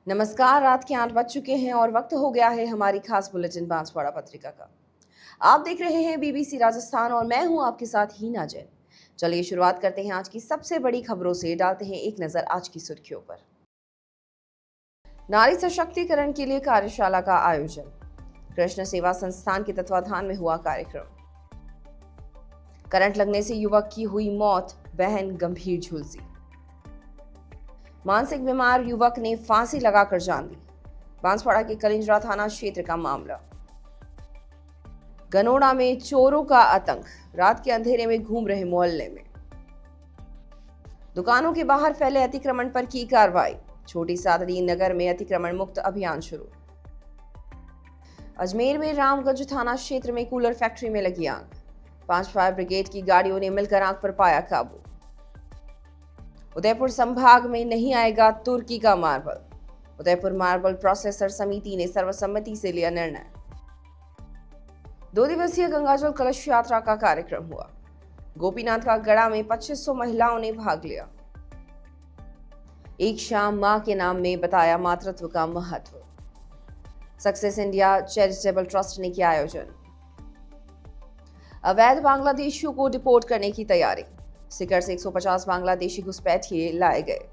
नमस्कार। रात के 8 बज चुके हैं और वक्त हो गया है हमारी खास बुलेटिन बांसवाड़ा पत्रिका का। आप देख रहे हैं बीबीसी राजस्थान और मैं हूं आपके साथ हीना जैन। चलिए शुरुआत करते हैं आज की सबसे बड़ी खबरों से। डालते हैं एक नजर आज की सुर्खियों पर। नारी सशक्तिकरण के लिए कार्यशाला का आयोजन। कृष्ण सेवा संस्थान के तत्वाधान में हुआ कार्यक्रम। करंट लगने से युवक की हुई मौत, बहन गंभीर झुलसी। मानसिक बीमार युवक ने फांसी लगाकर जान दी। बांसवाड़ा के कलिंजरा थाना क्षेत्र का मामला। गनोड़ा में चोरों का आतंक, रात के अंधेरे में घूम रहे मोहल्ले में। दुकानों के बाहर फैले अतिक्रमण पर की कार्रवाई। छोटी सादड़ी नगर में अतिक्रमण मुक्त अभियान शुरू। अजमेर में रामगंज थाना क्षेत्र में कूलर फैक्ट्री में लगी आग। 5 फायर ब्रिगेड की गाड़ियों ने मिलकर आग पर पाया काबू। उदयपुर संभाग में नहीं आएगा तुर्की का मार्बल। उदयपुर मार्बल प्रोसेसर समिति ने सर्वसम्मति से लिया निर्णय। 2 दिवसीय गंगाजल कलश यात्रा का कार्यक्रम हुआ। गोपीनाथ का गड़ा में 2500 महिलाओं ने भाग लिया। एक शाम मां के नाम में बताया मातृत्व का महत्व। सक्सेस इंडिया चैरिटेबल ट्रस्ट ने किया आयोजन। अवैध बांग्लादेशियों को डिपोर्ट करने की तैयारी। सिकर से 150 बांग्लादेशी घुसपैठिए लाए गए।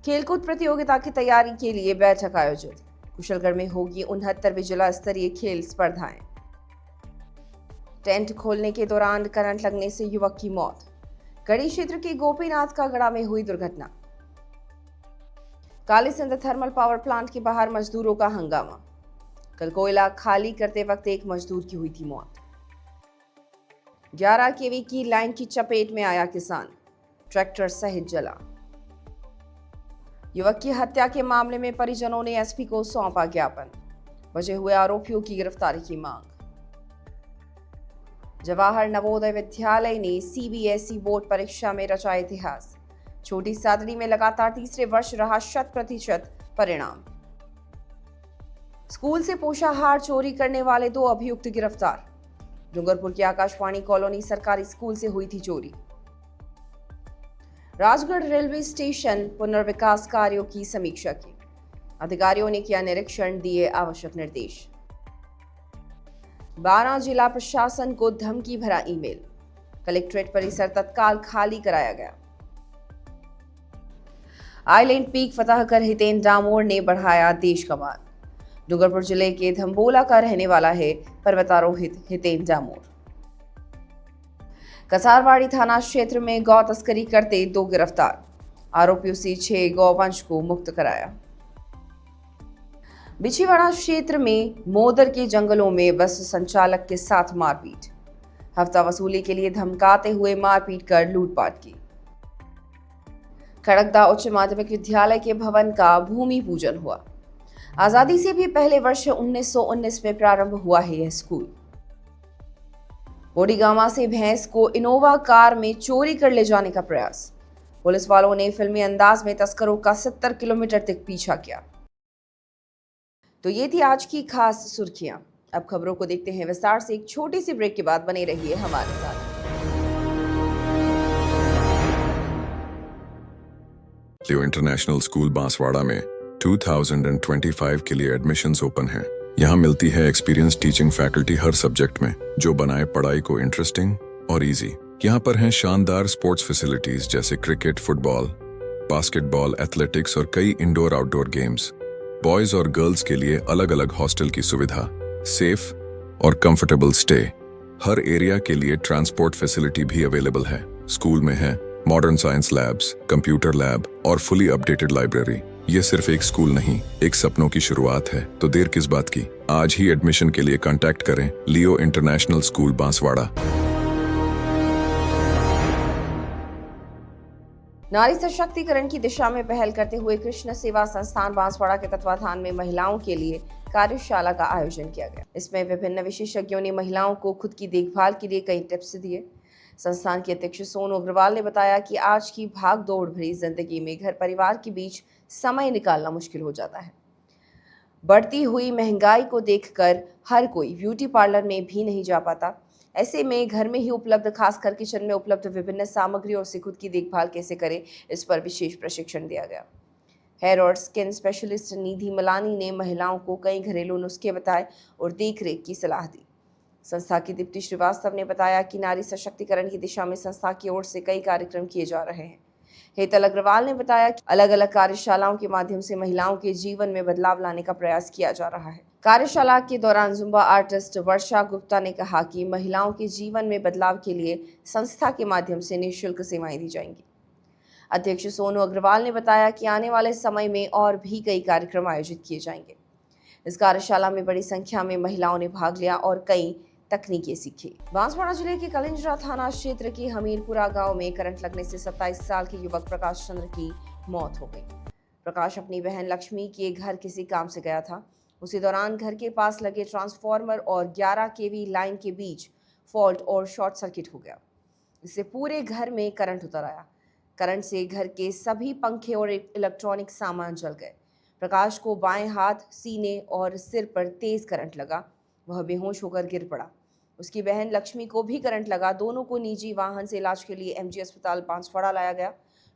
खेलकूद प्रतियोगिता की तैयारी के लिए बैठक आयोजित। कुशलगढ़ में होगी 69वीं जिला स्तरीय खेल स्पर्धाएं। टेंट खोलने के दौरान करंट लगने से युवक की मौत। गढ़ी क्षेत्र के गोपीनाथ का गड़ा में हुई दुर्घटना। कालीसिंध थर्मल पावर प्लांट के बाहर मजदूरों का हंगामा। कल कोयला खाली करते वक्त एक मजदूर की हुई थी मौत। 11 केवी की लाइन की चपेट में आया किसान, ट्रैक्टर सहित जला। युवक की हत्या के मामले में परिजनों ने एसपी को सौंपा ज्ञापन। बचे हुए आरोपियों की गिरफ्तारी की मांग। जवाहर नवोदय विद्यालय ने सीबीएसई बोर्ड परीक्षा में रचा इतिहास। छोटी सादड़ी में लगातार तीसरे वर्ष रहा 100% परिणाम। स्कूल से पोषाहार चोरी करने वाले 2 अभियुक्त गिरफ्तार। डूंगरपुर की आकाशवाणी कॉलोनी सरकारी स्कूल से हुई थी चोरी। राजगढ़ रेलवे स्टेशन पुनर्विकास कार्यों की समीक्षा की। अधिकारियों ने किया निरीक्षण, दिए आवश्यक निर्देश। 12 जिला प्रशासन को धमकी भरा ईमेल। कलेक्ट्रेट परिसर तत्काल खाली कराया गया। आइलैंड पीक फतह कर हितेन डामोर ने बढ़ाया देश का मान। डूंगरपुर जिले के धम्बोला का रहने वाला है पर्वतारोहित हितेन डामोर। कसारवाड़ी थाना क्षेत्र में गौ तस्करी करते 2 गिरफ्तार। आरोपियों से 6 गौवंश को मुक्त कराया। बिछीवाड़ा क्षेत्र में मोदर के जंगलों में बस संचालक के साथ मारपीट। हफ्ता वसूली के लिए धमकाते हुए मारपीट कर लूटपाट की। खड़गदा उच्च माध्यमिक विद्यालय के भवन का भूमि पूजन हुआ। आजादी से भी पहले वर्ष 1919 में प्रारंभ हुआ है यह स्कूल। बोडीगामा से भैंस को इनोवा कार में चोरी कर ले जाने का प्रयास। पुलिस वालों ने फिल्मी अंदाज में तस्करों का 70 किलोमीटर तक पीछा किया। तो ये थी आज की खास सुर्खियां। अब खबरों को देखते हैं विस्तार से। एक छोटी सी ब्रेक के बाद बने रहिए हमारे साथ। लियो इंटरनेशनल स्कूल बांसवाड़ा में 2025 के लिए एडमिशन्स ओपन हैं। यहाँ मिलती है एक्सपीरियंस टीचिंग फैकल्टी हर सब्जेक्ट में, जो बनाए पढ़ाई को इंटरेस्टिंग और इजी। यहाँ पर हैं शानदार स्पोर्ट्स फैसिलिटीज जैसे क्रिकेट, फुटबॉल, बास्केटबॉल, एथलेटिक्स और कई इंडोर आउटडोर गेम्स। बॉयज और गर्ल्स के लिए अलग अलग हॉस्टल की सुविधा, सेफ और कंफर्टेबल स्टे। हर एरिया के लिए ट्रांसपोर्ट फैसिलिटी भी अवेलेबल है। स्कूल में है modern science labs, computer lab और फुली अपडेटेड लाइब्रेरी। ये सिर्फ एक स्कूल नहीं, एक सपनों की शुरुआत है। तो देर किस बात की, आज ही एडमिशन के लिए कांटेक्ट करें लियो इंटरनेशनल स्कूल बांसवाड़ा। नारी सशक्तिकरण की दिशा में पहल करते हुए कृष्ण सेवा संस्थान बांसवाड़ा के तत्वाधान में महिलाओं के लिए कार्यशाला का आयोजन किया गया। इसमें विभिन्न विशेषज्ञों ने महिलाओं को खुद की देखभाल के लिए कई टिप्स दिए। संस्थान के अध्यक्ष सोनू अग्रवाल ने बताया कि आज की भाग दौड़ भरी जिंदगी में घर परिवार के बीच समय निकालना मुश्किल हो जाता है। बढ़ती हुई महंगाई को देखकर हर कोई ब्यूटी पार्लर में भी नहीं जा पाता। ऐसे में घर में ही उपलब्ध, खासकर किचन में उपलब्ध विभिन्न सामग्रियों से खुद की देखभाल कैसे करें, इस पर विशेष प्रशिक्षण दिया गया। हेयर और स्किन स्पेशलिस्ट निधि मलानी ने महिलाओं को कई घरेलू नुस्खे बताए और देखरेख की सलाह दी। संस्था की दीप्ति श्रीवास्तव ने बताया कि नारी सशक्तिकरण की दिशा में संस्था की ओर से कई कार्यक्रम किए जा रहे हैं। हेतल अग्रवाल ने बताया कि अलग अलग कार्यशालाओं के माध्यम से महिलाओं के जीवन में बदलाव लाने का प्रयास किया जा रहा है। कार्यशाला के दौरान जुम्बा आर्टिस्ट वर्षा गुप्ता ने कहा कि महिलाओं के जीवन में बदलाव के लिए संस्था के माध्यम से निःशुल्क सेवाएं दी जाएंगी। अध्यक्ष सोनू अग्रवाल ने बताया कि आने वाले समय में और भी कई कार्यक्रम आयोजित किए जाएंगे। इस कार्यशाला में बड़ी संख्या में महिलाओं ने भाग लिया और कई तकनीकें सीखी। बांसवाड़ा जिले के कलिंजरा थाना क्षेत्र के हमीरपुरा गांव में करंट लगने से 27 साल के युवक प्रकाश चंद्र की मौत हो गई। प्रकाश अपनी बहन लक्ष्मी के घर किसी काम से गया था। उसी दौरान घर के पास लगे ट्रांसफार्मर और 11 केवी लाइन के बीच फॉल्ट और शॉर्ट सर्किट हो गया। इससे पूरे घर में करंट उतर आया। करंट से घर के सभी पंखे और इलेक्ट्रॉनिक सामान जल गए। प्रकाश को बाएं हाथ, सीने और सिर पर तेज करंट लगा। वह बेहोश होकर गिर पड़ा। उसकी बहन लक्ष्मी को भी करंट लगा। दोनों को निजी वाहन से इलाज के लिए एमजी अस्पताल बांसवाड़ा लाया गया।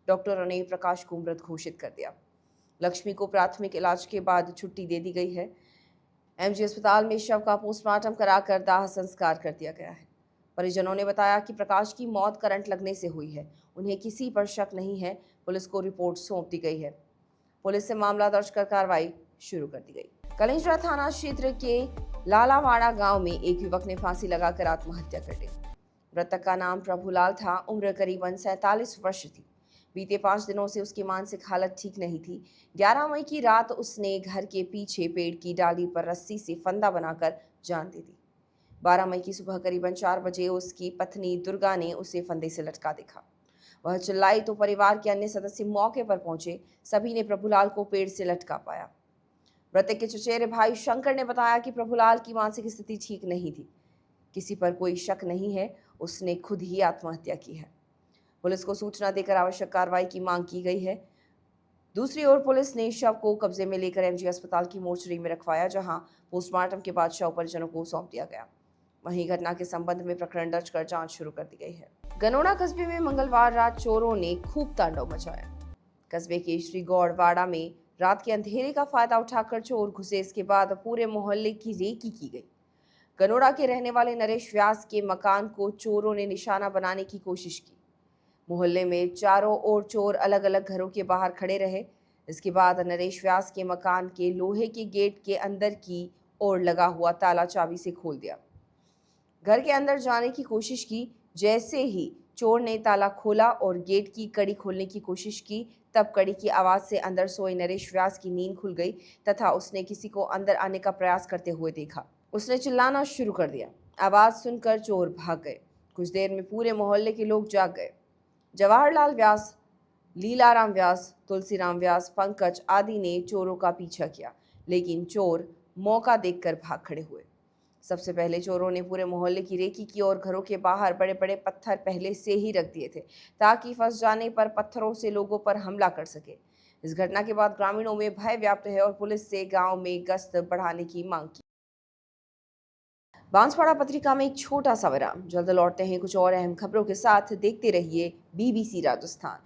डॉक्टरों ने प्रकाश को मृत घोषित कर दिया। लक्ष्मी को प्राथमिक इलाज के बाद छुट्टी दे दी गई है। एमजी अस्पताल में शव का पोस्टमार्टम कराकर दाह संस्कार कर दिया गया है। परिजनों ने बताया कि प्रकाश की मौत करंट लगने से हुई है। उन्हें किसी पर शक नहीं है। पुलिस को रिपोर्ट सौंप दी गई है। पुलिस से मामला दर्ज कर कार्रवाई शुरू कर दी गई। कलिंजरा थाना क्षेत्र के लालावाड़ा गांव में एक युवक ने फांसी लगाकर आत्महत्या कर ली। मृतक का नाम प्रभुलाल था। उम्र करीबन 47 वर्ष थी। बीते 5 दिनों से उसकी मानसिक हालत ठीक नहीं थी। 11 मई की रात उसने घर के पीछे पेड़ की डाली पर रस्सी से फंदा बनाकर जान दे दी। 12 मई की सुबह करीबन 4 बजे उसकी पत्नी दुर्गा ने उसे फंदे से लटका देखा। वह चिल्लाई तो परिवार के अन्य सदस्य मौके पर पहुंचे। सभी ने प्रभुलाल को पेड़ से लटका पाया। मृतक के चचेरे भाई शंकर ने बताया कि प्रभुलाल की मानसिक स्थिति ठीक नहीं थी। किसी पर कोई शक नहीं है। उसने खुद ही आत्महत्या की है। पुलिस को सूचना देकर आवश्यक कार्रवाई की मांग की गई है। दूसरी ओर पुलिस ने शव को कब्जे में लेकर एमजी अस्पताल की मोर्चरी में रखवाया, जहां पोस्टमार्टम के बाद शव परिजनों को सौंप दिया गया। वहीं घटना के संबंध में प्रकरण दर्ज कर जांच शुरू कर दी गई है। गनोड़ा कस्बे में मंगलवार रात चोरों ने खूब तांडव मचाया। कस्बे के श्री गौड़वाड़ा में रात के अंधेरे का फायदा उठाकर चोर घुसे। इसके बाद पूरे मोहल्ले की रेकी की गई। गनोड़ा के रहने वाले नरेश व्यास के मकान को चोरों ने निशाना बनाने की कोशिश की। मोहल्ले में चारों ओर चोर अलग अलग घरों के बाहर खड़े रहे। इसके बाद नरेश व्यास के मकान के लोहे के गेट के अंदर की ओर लगा हुआ ताला चाबी से खोल दिया। घर के अंदर जाने की कोशिश की। जैसे ही चोर ने ताला खोला और गेट की कड़ी खोलने की कोशिश की, तब कड़ी की आवाज से अंदर सोए नरेश व्यास की नींद खुल गई तथा उसने किसी को अंदर आने का प्रयास करते हुए देखा। उसने चिल्लाना शुरू कर दिया। आवाज सुनकर चोर भाग गए। कुछ देर में पूरे मोहल्ले के लोग जाग गए। जवाहरलाल व्यास, लीलाराम व्यास, तुलसीराम व्यास, पंकज आदि ने चोरों का पीछा किया, लेकिन चोर मौका देखकर भाग खड़े हुए। सबसे पहले चोरों ने पूरे मोहल्ले की रेकी की और घरों के बाहर बड़े बड़े पत्थर पहले से ही रख दिए थे, ताकि फंस जाने पर पत्थरों से लोगों पर हमला कर सके। इस घटना के बाद ग्रामीणों में भय व्याप्त है और पुलिस से गांव में गश्त बढ़ाने की मांग की। बांसवाड़ा पत्रिका में एक छोटा सा विराम। जल्द लौटते हैं कुछ और अहम खबरों के साथ। देखते रहिए BBC राजस्थान।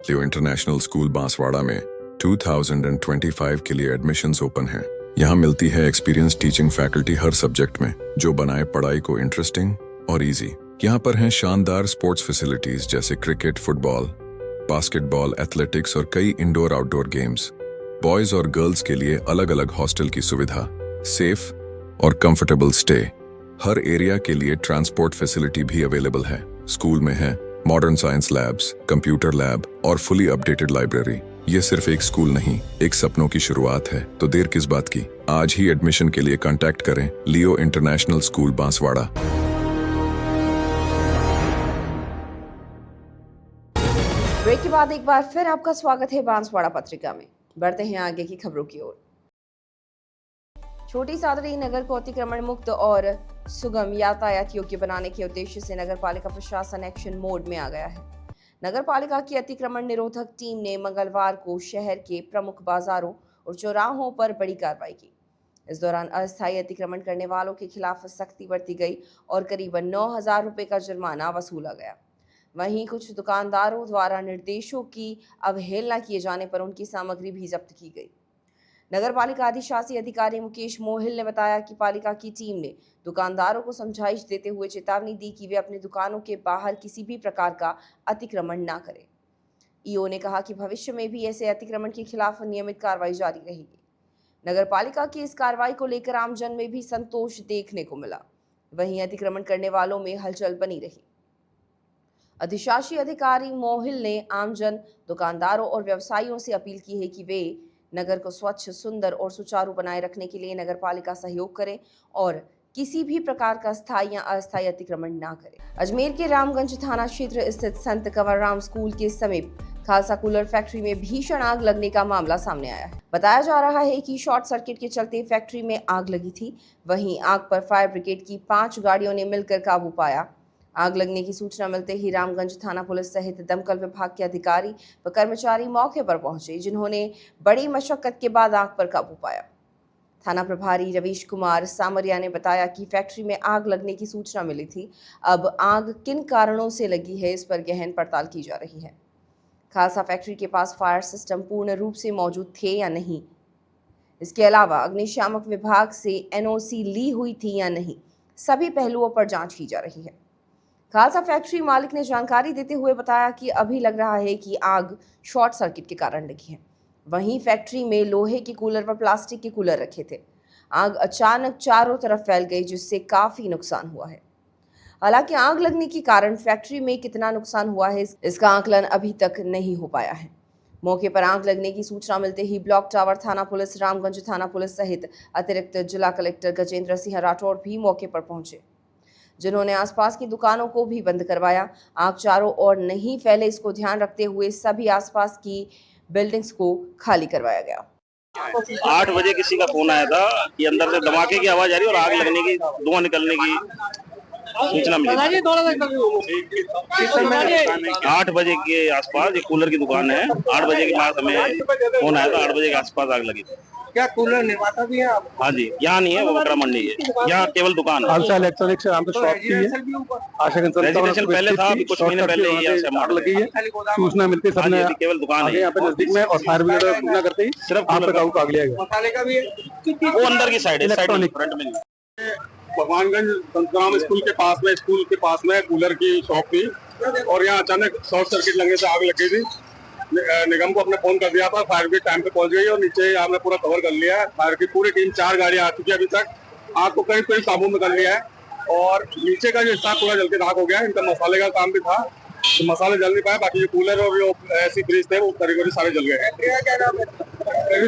लियो इंटरनेशनल स्कूल बांसवाड़ा में 2025 के लिए एडमिशन्स ओपन हैं। यहाँ मिलती है एक्सपीरियंस टीचिंग फैकल्टी हर सब्जेक्ट में, जो बनाए पढ़ाई को इंटरेस्टिंग और इजी। यहाँ पर हैं शानदार स्पोर्ट्स फैसिलिटीज जैसे क्रिकेट, फुटबॉल, बास्केटबॉल, एथलेटिक्स और कई इंडोर आउटडोर गेम्स। बॉयज और गर्ल्स के लिए अलग अलग हॉस्टल की सुविधा, सेफ और कंफर्टेबल स्टे। हर एरिया के लिए ट्रांसपोर्ट फैसिलिटी भी अवेलेबल है। स्कूल में है modern science labs, computer lab और फुली अपडेटेड लाइब्रेरी। ये सिर्फ एक स्कूल नहीं, एक सपनों की शुरुआत है। तो देर किस बात की, आज ही एडमिशन के लिए कांटेक्ट करें लियो इंटरनेशनल स्कूल बांसवाड़ा। ब्रेक के बाद एक बार फिर आपका स्वागत है बांसवाड़ा पत्रिका में। बढ़ते हैं आगे की खबरों की ओर। छोटी सादड़ी नगर को अतिक्रमण मुक्त और सुगम यातायात योग्य बनाने के उद्देश्य से नगर पालिका प्रशासन एक्शन मोड में आ गया है। नगर पालिका की अतिक्रमण निरोधक टीम ने मंगलवार को शहर के प्रमुख बाजारों और चौराहों पर बड़ी कार्रवाई की। इस दौरान अस्थायी अतिक्रमण करने वालों के खिलाफ सख्ती बरती गई और करीबन 9,000 रुपए का जुर्माना वसूला गया। वहीं कुछ दुकानदारों द्वारा निर्देशों की अवहेलना किए जाने पर उनकी सामग्री भी जब्त की गई। नगर पालिका अधिशासी अधिकारी मुकेश मोहिल ने बताया कि पालिका की टीम ने दुकानदारों को समझाइश देते हुए चेतावनी दी कि वे अपनी दुकानों के बाहर किसी भी प्रकार का अतिक्रमण न करें। ईओ ने कहा कि भविष्य में भी ऐसे अतिक्रमण के खिलाफ नियमित कार्रवाई जारी रहेगी। नगर पालिका की इस कार्रवाई को लेकर आमजन में भी संतोष देखने को मिला। वहीं अतिक्रमण करने वालों में हलचल बनी रही। अधिशासी अधिकारी मोहिल ने आमजन, दुकानदारों और व्यवसायियों से अपील की है कि वे नगर को स्वच्छ, सुंदर और सुचारू बनाए रखने के लिए नगर पालिका सहयोग करे और किसी भी प्रकार का स्थायी या अस्थायी अतिक्रमण न करे। अजमेर के रामगंज थाना क्षेत्र स्थित संत कंवरराम स्कूल के समीप खालसा कूलर फैक्ट्री में भीषण आग लगने का मामला सामने आया है। बताया जा रहा है कि शॉर्ट सर्किट के चलते फैक्ट्री में आग लगी थी। वहीं आग पर फायर ब्रिगेड की 5 गाड़ियों ने मिलकर काबू पाया। आग लगने की सूचना मिलते ही रामगंज थाना पुलिस सहित दमकल विभाग के अधिकारी व कर्मचारी मौके पर पहुंचे, जिन्होंने बड़ी मशक्कत के बाद आग पर काबू पाया। थाना प्रभारी रवीश कुमार सामरिया ने बताया कि फैक्ट्री में आग लगने की सूचना मिली थी। अब आग किन कारणों से लगी है, इस पर गहन पड़ताल की जा रही है। खालसा फैक्ट्री के पास फायर सिस्टम पूर्ण रूप से मौजूद थे या नहीं, इसके अलावा अग्निशामक विभाग से एनओसी ली हुई थी या नहीं, सभी पहलुओं पर जांच की जा रही है। खालसा फैक्ट्री मालिक ने जानकारी देते हुए बताया कि अभी लग रहा है कि आग शॉर्ट सर्किट के कारण लगी है। वहीं फैक्ट्री में लोहे के कूलर व प्लास्टिक के कूलर रखे थे। आग अचानक चारों तरफ फैल गई, जिससे काफी नुकसान हुआ है। हालांकि आग लगने के कारण फैक्ट्री में कितना नुकसान हुआ है, इसका आकलन अभी तक नहीं हो पाया है। मौके पर आग लगने की सूचना मिलते ही ब्लॉक टावर थाना पुलिस, रामगंज थाना पुलिस सहित अतिरिक्त जिला कलेक्टर गजेंद्र सिंह राठौड़ भी मौके पर पहुंचे, जिन्होंने आसपास की दुकानों को भी बंद करवाया। आग चारों ओर नहीं फैले, इसको ध्यान रखते हुए सभी आसपास की बिल्डिंग्स को खाली करवाया गया। 8 बजे किसी का फोन आया था कि अंदर से धमाके की आवाज आ रही है और आग लगने की, धुआं निकलने की सूचना मिली। 8 बजे के आसपास एक कूलर की दुकान है। 8 बजे के बाद हमें फोन आया था, 8 बजे के आसपास आग लगी थी। क्या कूलर निर्माता भी है आप? हाँ जी, यहाँ नहीं है, वो बकरा मंडी है, यहाँ केवल दुकान है। खालसा इलेक्ट्रॉनिक्स नाम से शॉप की है। रेजिडेंशियल पहले था, अभी कुछ महीने पहले ही यहाँ से आग लगी है। सूचना मिलती है सबने, केवल दुकान है यहाँ पे नजदीक में, और फायर ब्रिगेड सूचना करते ही सिर्फ आप पे काबू पा लिया गया। मसाले का भी है वो अंदर की साइड है, इलेक्ट्रॉनिक फ्रंट में। भगवानगंज संतराम स्कूल के पास में कूलर की शॉप थी और यहाँ अचानक शॉर्ट सर्किट लगने से आग लग गई थी। निगम को अपने फोन कर दिया था, फायर ब्रिगेड टाइम पे पहुंच गई और नीचे हमने पूरा कवर कर लिया है। फायर की पूरी टीम 4 गाड़ियां आ चुकी है। अभी तक आग को करीब काबू में कर लिया है और नीचे का जो स्टाफ पूरा जल के राख हो गया है। इनका मसाले का काम भी था, तो मसाले जल नहीं पाए, बाकी जो कूलर और जो ऐसी फ्रिज थे वो करीब सारे जल गए हैं। क्या नाम है?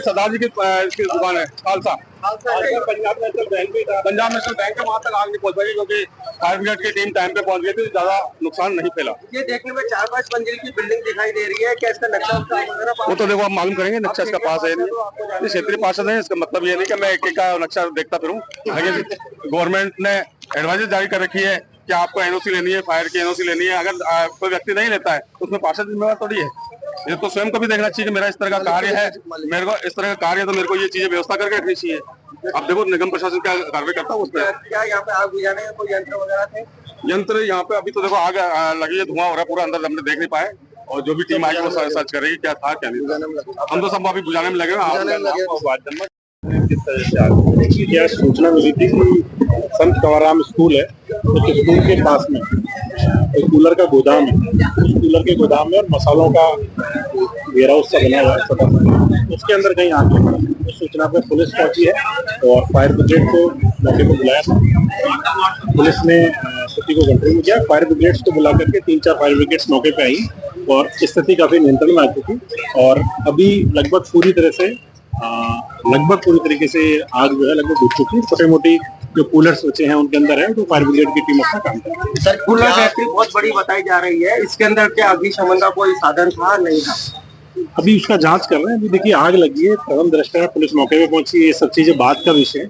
सरदार जी की दुकान है, खालसा। पंजाब नेशनल बैंक है, वहाँ तक आग नहीं पहुंच पाई क्योंकि फायर ब्रिगेड की टीम टाइम पे पहुंच गई थी, ज्यादा नुकसान नहीं फैला। ये देखने में 4-5 मंजिल की बिल्डिंग दिखाई दे रही है, क्या इसका नक्शा वो तो देखो आप मालूम करेंगे, नक्शा इसका पास है नहीं, क्षेत्रीय पार्षद है। इसका मतलब ये नहीं कि मैं एक का नक्शा देखता फिरूं। गवर्नमेंट ने एडवाइजर जारी कर रखी है कि आपको एनओसी लेनी है, फायर की एनओसी लेनी है। अगर कोई व्यक्ति नहीं लेता है तो उसमें पार्षद जिम्मेवार थोड़ी है। ये तो स्वयं को भी देखना चाहिए कि मेरा इस तरह का कार्य है, मेरे को इस तरह का कार्य है तो मेरे को ये चीजें व्यवस्था करके रखनी चाहिए। अब देखो निगम प्रशासन क्या कार्रवाई करता है उस पर। क्या यहाँ पे आग बुझाने का कोई यंत्र वगैरह थे? यंत्र यहाँ पे अभी तो देखो आग लगी है, धुआं हो रहा है पूरा, अंदर हमने देख नहीं पाए और जो भी टीम आई वो सर्च कर रही है क्या था क्या नहीं। हम तो सब अभी बुझाने में लगे हैं। किस तरह से आग? क्या सूचना मिली थी कि संत कंवरराम स्कूल है, उस स्कूल के पास में एक कूलर का गोदाम है। उस कूलर के गोदाम में और मसालों का वेयर हाउस सा बना हुआ है छोटा सा, उसके अंदर कहीं आग लगी। उस सूचना पर पुलिस पहुंची है और फायर ब्रिगेड को मौके पर बुलाया था। पुलिस ने स्थिति को कंट्रोल में किया। फायर ब्रिगेड्स को बुला करके 3-4 फायर ब्रिगेड्स मौके पर आई और स्थिति काफी नियंत्रण में आ चुकी और अभी लगभग पूरी तरीके से आग जो है लगभग बुझ चुकी है। छोटे मोटी जो कूलर्स बचे हैं उनके अंदर है, तो फायर ब्रिगेड की टीम अपना काम कर रही है। सर, कूलर फैक्ट्री बहुत बड़ी बताई जा रही है, इसके अंदर क्या अग्निशमन का कोई साधन था, नहीं था? अभी उसका जांच कर रहे हैं। अभी देखिए आग लगी है, प्रथम दृष्टया पुलिस मौके पे पहुंची, ये सब चीजें बात का विषय है,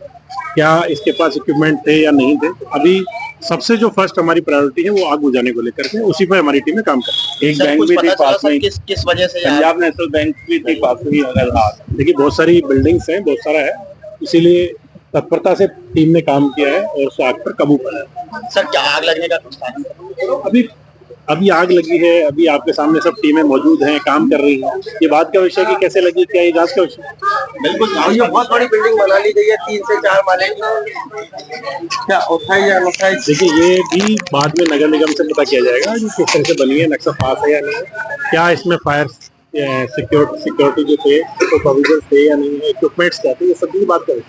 क्या इसके पास इक्विपमेंट थे या नहीं थे। अभी सबसे जो फर्स्ट हमारी प्रायोरिटी है वो आग बुझाने को लेकर के, उसी पर हमारी टीमें काम कर रही है। एक बैंक भी थी पास में, किस वजह से? पंजाब नेशनल बैंक भी थी पास में। देखिए बहुत सारी बिल्डिंग्स हैं, बहुत सारा है, इसीलिए तत्परता से टीम ने काम किया है और उस आग पर काबू पाया है। सर, क्या आग लगने का कुछ कारण? अभी अभी आग लगी है, अभी आपके सामने सब टीमें मौजूद हैं, काम कर रही हैं। ये बात का विषय कि कैसे लगी, क्या ये जांच का विषय? बिल्कुल, और ये बहुत बड़ी बिल्डिंग बना ली गई है 3 से 4 माले की। क्या उठाई या उठाई? देखिए, ये भी बाद में नगर निगम से पता किया जाएगा कि किस तरह से बनी है, नक्शा पास है या नहीं है, क्या इसमें फायर सिक्योरिटी जो थे तो प्रोविजन थे या नहीं है, इक्विपमेंट्स क्या थे, ये सब भी बात करें।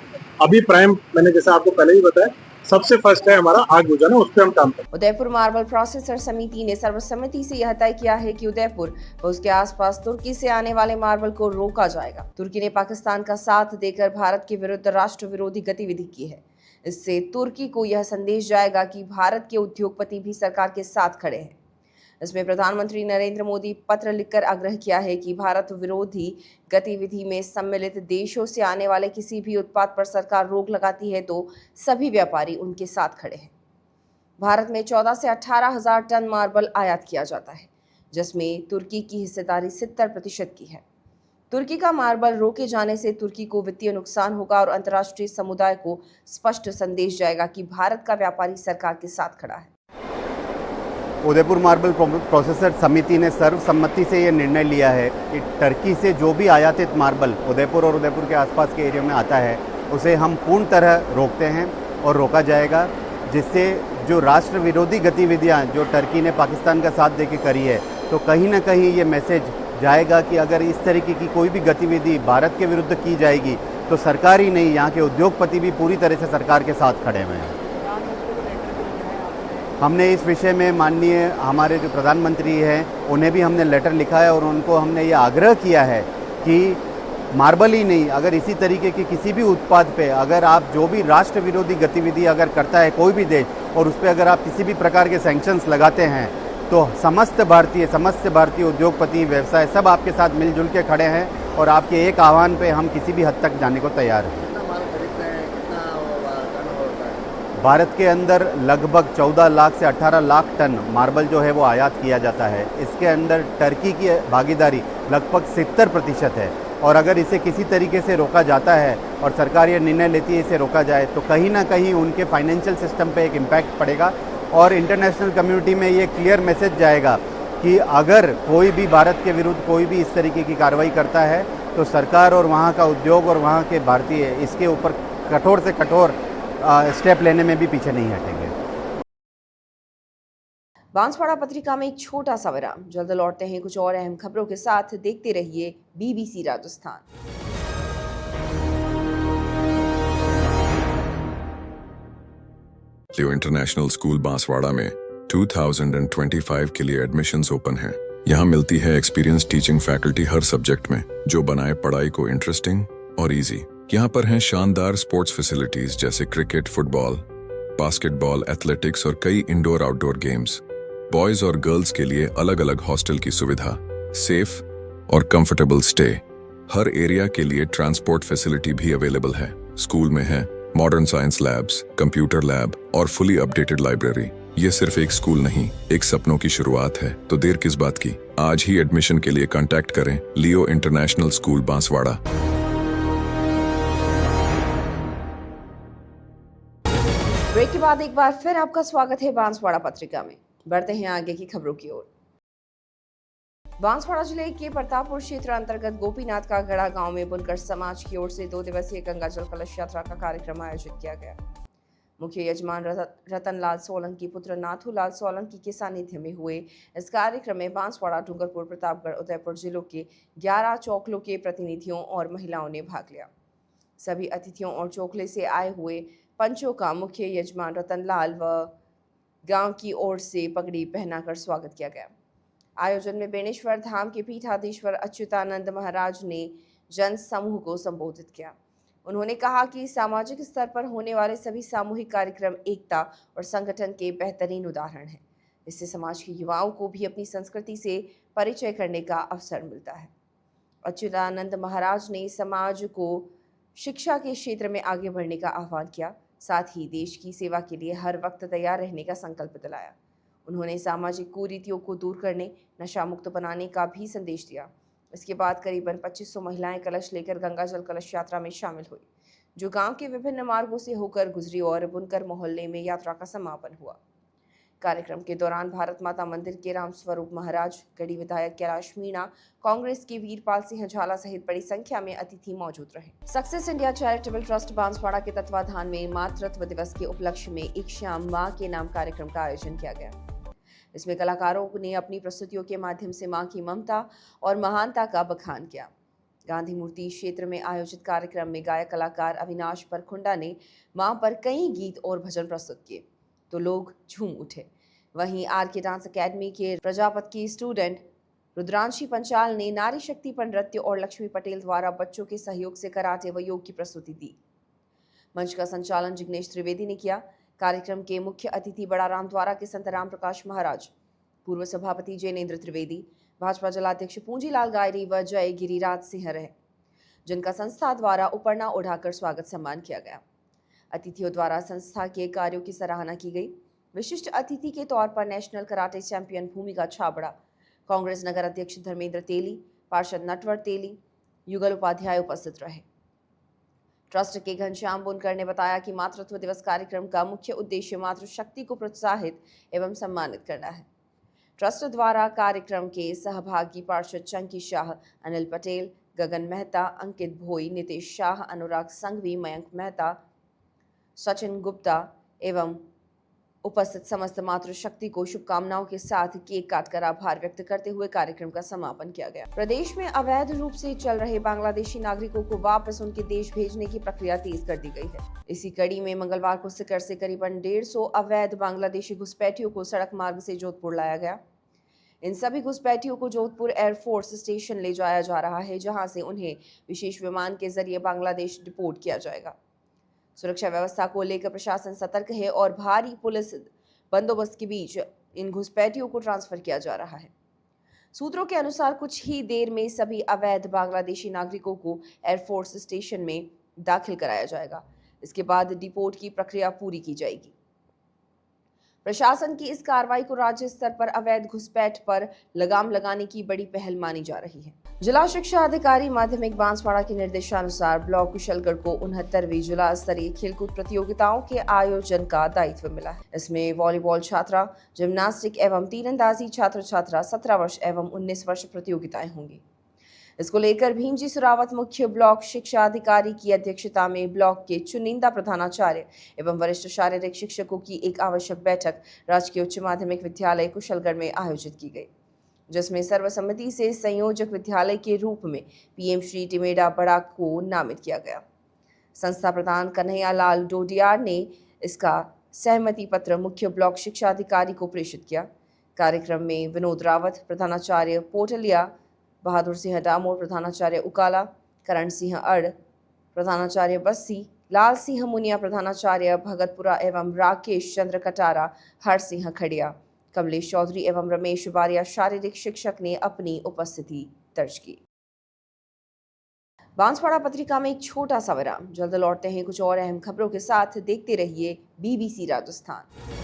अभी प्राइम, मैंने जैसा आपको पहले ही बताया, सबसे फर्स्ट है हमारा आग बुझाना, उस पर हम काम करें। उदयपुर मार्बल प्रोसेसर समिति ने सर्वसम्मति से यह तय किया है कि उदयपुर व उसके आसपास तुर्की से आने वाले मार्बल को रोका जाएगा। तुर्की ने पाकिस्तान का साथ देकर भारत के विरुद्ध राष्ट्र विरोधी गतिविधि की है। इससे तुर्की को यह संदेश जाएगा कि भारत के उद्योगपति भी सरकार के साथ खड़े हैं। इसमें प्रधानमंत्री नरेंद्र मोदी पत्र लिखकर आग्रह किया है कि भारत विरोधी गतिविधि में सम्मिलित देशों से आने वाले किसी भी उत्पाद पर सरकार रोक लगाती है तो सभी व्यापारी उनके साथ खड़े हैं। भारत में 14 से 18,000 टन मार्बल आयात किया जाता है, जिसमें तुर्की की हिस्सेदारी 70% की है। तुर्की का मार्बल रोके जाने से तुर्की को वित्तीय नुकसान होगा और अंतर्राष्ट्रीय समुदाय को स्पष्ट संदेश जाएगा कि भारत का व्यापारी सरकार के साथ खड़ा है। उदयपुर मार्बल प्रोसेसर समिति ने सर्वसम्मति से ये निर्णय लिया है कि टर्की से जो भी आयातित मार्बल उदयपुर और उदयपुर के आसपास के एरिया में आता है उसे हम पूर्ण तरह रोकते हैं और रोका जाएगा, जिससे जो राष्ट्र विरोधी गतिविधियां जो टर्की ने पाकिस्तान का साथ देके करी है, तो कहीं ना कहीं ये मैसेज जाएगा कि अगर इस तरीके की कोई भी गतिविधि भारत के विरुद्ध की जाएगी तो सरकार ही नहीं, यहाँ के उद्योगपति भी पूरी तरह से सरकार के साथ खड़े हुए हैं। हमने इस विषय में माननीय हमारे जो प्रधानमंत्री हैं उन्हें भी हमने लेटर लिखा है और उनको हमने ये आग्रह किया है कि मार्बल ही नहीं, अगर इसी तरीके की किसी भी उत्पाद पे अगर आप जो भी राष्ट्र विरोधी गतिविधि अगर करता है कोई भी देश और उस पर अगर आप किसी भी प्रकार के सैंक्शंस लगाते हैं तो समस्त भारतीय उद्योगपति व्यवसाय सब आपके साथ मिलजुल के खड़े हैं और आपके एक आह्वान पे हम किसी भी हद तक जाने को तैयार हैं। भारत के अंदर लगभग 14 लाख से 18 लाख टन मार्बल जो है वो आयात किया जाता है। इसके अंदर टर्की की भागीदारी लगभग 70% है और अगर इसे किसी तरीके से रोका जाता है और सरकार ये निर्णय लेती है इसे रोका जाए तो कहीं ना कहीं उनके फाइनेंशियल सिस्टम पे एक इम्पैक्ट पड़ेगा और इंटरनेशनल कम्युनिटी में ये क्लियर मैसेज जाएगा कि अगर कोई भी भारत के विरुद्ध कोई भी इस तरीके की कार्रवाई करता है तो सरकार और वहाँ का उद्योग और वहाँ के भारतीय इसके ऊपर कठोर से कठोर स्टेप लेने में भी पीछे नहीं हटेंगे। बांसवाड़ा पत्रिका में एक छोटा सा विराम, जल्द लौटते हैं कुछ और अहम खबरों के साथ। देखते रहिए BBC राजस्थान। लियो इंटरनेशनल स्कूल बांसवाड़ा में 2025 के लिए एडमिशन्स ओपन हैं। यहाँ मिलती है एक्सपीरियंस टीचिंग फैकल्टी हर सब्जेक्ट में, जो बनाए पढ़ाई को इंटरेस्टिंग और इजी। यहाँ पर हैं शानदार स्पोर्ट्स फैसिलिटीज जैसे क्रिकेट, फुटबॉल, बास्केटबॉल, एथलेटिक्स और कई इंडोर आउटडोर गेम्स। बॉयज और गर्ल्स के लिए अलग अलग हॉस्टल की सुविधा, सेफ और कंफर्टेबल स्टे। हर एरिया के लिए ट्रांसपोर्ट फैसिलिटी भी अवेलेबल है। स्कूल में है modern science labs, computer lab और फुली अपडेटेड लाइब्रेरी। ये सिर्फ एक स्कूल नहीं, एक सपनों की शुरुआत है। तो देर किस बात की, आज ही एडमिशन के लिए कांटेक्ट करें लियो इंटरनेशनल स्कूल बांसवाड़ा। ब्रेक के बाद एक बार फिर आपका स्वागत है बांसवाड़ा पत्रिका में। बढ़ते हैं आगे की खबरों की ओर। बांसवाड़ा जिले के प्रतापपुर क्षेत्र अंतर्गत गोपीनाथ का गढ़ा गांव में बुनकर समाज की ओर से 2 दिवसीय गंगा जल कलश यात्रा का कार्यक्रम आयोजित किया गया। मुख्य यजमान रतनलाल सोलंकी पुत्र नाथूलाल सोलंकी के सानिध्य में हुए इस कार्यक्रम में बांसवाड़ा, डूंगरपुर, प्रतापगढ़, उदयपुर जिलों के 11 चौकलों के प्रतिनिधियों और महिलाओं ने भाग लिया। सभी अतिथियों और चौकले से आए हुए पंचों का मुख्य यजमान रतनलाल व गांव की ओर से पगड़ी पहनाकर स्वागत किया गया। आयोजन में बेणेश्वर धाम के पीठाधीश्वर अच्युतानंद महाराज ने जन समूह को संबोधित किया। उन्होंने कहा कि सामाजिक स्तर पर होने वाले सभी सामूहिक कार्यक्रम एकता और संगठन के बेहतरीन उदाहरण हैं। इससे समाज के युवाओं को भी अपनी संस्कृति से परिचय करने का अवसर मिलता है। अच्युतानंद महाराज ने समाज को शिक्षा के क्षेत्र में आगे बढ़ने का आह्वान किया, साथ ही देश की सेवा के लिए हर वक्त तैयार रहने का संकल्प दिलाया। उन्होंने सामाजिक कुरीतियों को दूर करने, नशा मुक्त बनाने का भी संदेश दिया। इसके बाद करीबन 2500 महिलाएं कलश लेकर गंगा जल कलश यात्रा में शामिल हुई, जो गांव के विभिन्न मार्गों से होकर गुजरी और बुनकर मोहल्ले में यात्रा का समापन हुआ। कार्यक्रम के दौरान भारत माता मंदिर के रामस्वरूप महाराज, गढ़ी विधायक कैलाश मीणा, कांग्रेस के वीरपाल सिंह झाला सहित बड़ी संख्या में अतिथि मौजूद रहे। Success India charitable trust Banswara के तत्वाधान में मातृत्व दिवस के उपलक्ष्य में एक शाम मां के नाम कार्यक्रम का आयोजन किया गया। इसमें कलाकारों ने अपनी प्रस्तुतियों के माध्यम से मां की ममता और महानता का बखान किया। गांधी मूर्ति क्षेत्र में आयोजित कार्यक्रम में गायक कलाकार अविनाश परखुंडा ने मां पर कई गीत और भजन प्रस्तुत किए तो लोग झूम उठे। वहीं आर.के. डांस अकेडमी के प्रजापत की स्टूडेंट रुद्रांशी पंचाल ने नारी शक्ति पर नृत्य और लक्ष्मी पटेल द्वारा बच्चों के सहयोग से कराटे व योग की प्रस्तुति दी। मंच का संचालन जिग्नेश त्रिवेदी ने किया। कार्यक्रम के मुख्य अतिथि बड़ा राम द्वारा के संत राम प्रकाश महाराज, पूर्व सभापति जैनेन्द्र त्रिवेदी, भाजपा जिलाध्यक्ष पूंजीलाल गायरी व जय गिरिराज सिंह रहे, जिनका संस्था द्वारा उपरना उठाकर स्वागत सम्मान किया गया। अतिथियों द्वारा संस्था के कार्यों की सराहना की गई। विशिष्ट अतिथि के तौर पर नेशनल कराटे चैंपियन भूमिका छाबड़ा, कांग्रेस नगर अध्यक्ष धर्मेंद्र तेली, पार्षद नटवर तेली, युगल उपाध्याय उपस्थित रहे। ट्रस्ट के घनश्याम बुनकर ने बताया कि मातृत्व दिवस कार्यक्रम का मुख्य उद्देश्य मातृशक्ति को प्रोत्साहित एवं सम्मानित करना है। ट्रस्ट द्वारा कार्यक्रम के सहभागी पार्षद चंकी शाह, अनिल पटेल, गगन मेहता, अंकित भोई, नितेश शाह, अनुराग संघवी, मयंक मेहता, सचिन गुप्ता एवं उपस्थित समस्त मातृशक्ति को शुभकामनाओं के साथ केक काटकर आभार व्यक्त करते हुए कार्यक्रम का समापन किया गया। प्रदेश में अवैध रूप से चल रहे बांग्लादेशी नागरिकों को वापस उनके देश भेजने की प्रक्रिया तेज कर दी गई है। इसी कड़ी में मंगलवार को सिकर से करीबन 150 अवैध बांग्लादेशी घुसपैठियों को सड़क मार्ग से जोधपुर लाया गया। इन सभी घुसपैठियों को जोधपुर एयरफोर्स स्टेशन ले जाया जा रहा है, जहां से उन्हें विशेष विमान के जरिए बांग्लादेश डिपोर्ट किया जाएगा। सुरक्षा व्यवस्था को लेकर प्रशासन सतर्क है और भारी पुलिस बंदोबस्त के बीच इन घुसपैठियों को ट्रांसफर किया जा रहा है। सूत्रों के अनुसार कुछ ही देर में सभी अवैध बांग्लादेशी नागरिकों को एयरफोर्स स्टेशन में दाखिल कराया जाएगा। इसके बाद डिपोर्ट की प्रक्रिया पूरी की जाएगी। प्रशासन की इस कार्रवाई को राज्य स्तर पर अवैध घुसपैठ पर लगाम लगाने की बड़ी पहल मानी जा रही है। जिला शिक्षा अधिकारी माध्यमिक बांसवाड़ा के निर्देशानुसार ब्लॉक कुशलगढ़ को 69वीं जिला स्तरीय खेलकूद प्रतियोगिताओं के आयोजन का दायित्व मिला है। इसमें वॉलीबॉल छात्रा, जिम्नास्टिक एवं तीरंदाजी छात्र छात्रा 17 वर्ष एवं 19 वर्ष प्रतियोगिताएं होंगी। इसको लेकर भीमजी सुरावत मुख्य ब्लॉक शिक्षा अधिकारी की अध्यक्षता में ब्लॉक के चुनिंदा प्रधानाचार्य एवं वरिष्ठ शारीरिक शिक्षकों की एक आवश्यक बैठक राजकीय उच्च माध्यमिक विद्यालय कुशलगढ़ में आयोजित की गई, जिसमें सर्वसम्मति से संयोजक विद्यालय के रूप में पीएम श्री टिमेडा बड़ा को नामित किया गया। संस्था प्रधान कन्हैया लाल डोडियार ने इसका सहमति पत्र मुख्य ब्लॉक शिक्षा अधिकारी को प्रेषित किया। कार्यक्रम में विनोद रावत प्रधानाचार्य पोटलिया, बहादुर सिंह डामोर प्रधानाचार्य उकाला, करण सिंह अड़ प्रधानाचार्य बस्सी, लाल सिंह मुनिया प्रधानाचार्य भगतपुरा एवं राकेश चंद्र कटारा, हर सिंह खड़िया, कमलेश चौधरी एवं रमेश बारिया शारीरिक शिक्षक ने अपनी उपस्थिति दर्ज की। बांसवाड़ा पत्रिका में एक छोटा सा विराम, जल्द लौटते हैं कुछ और अहम खबरों के साथ। देखते रहिए BBC राजस्थान।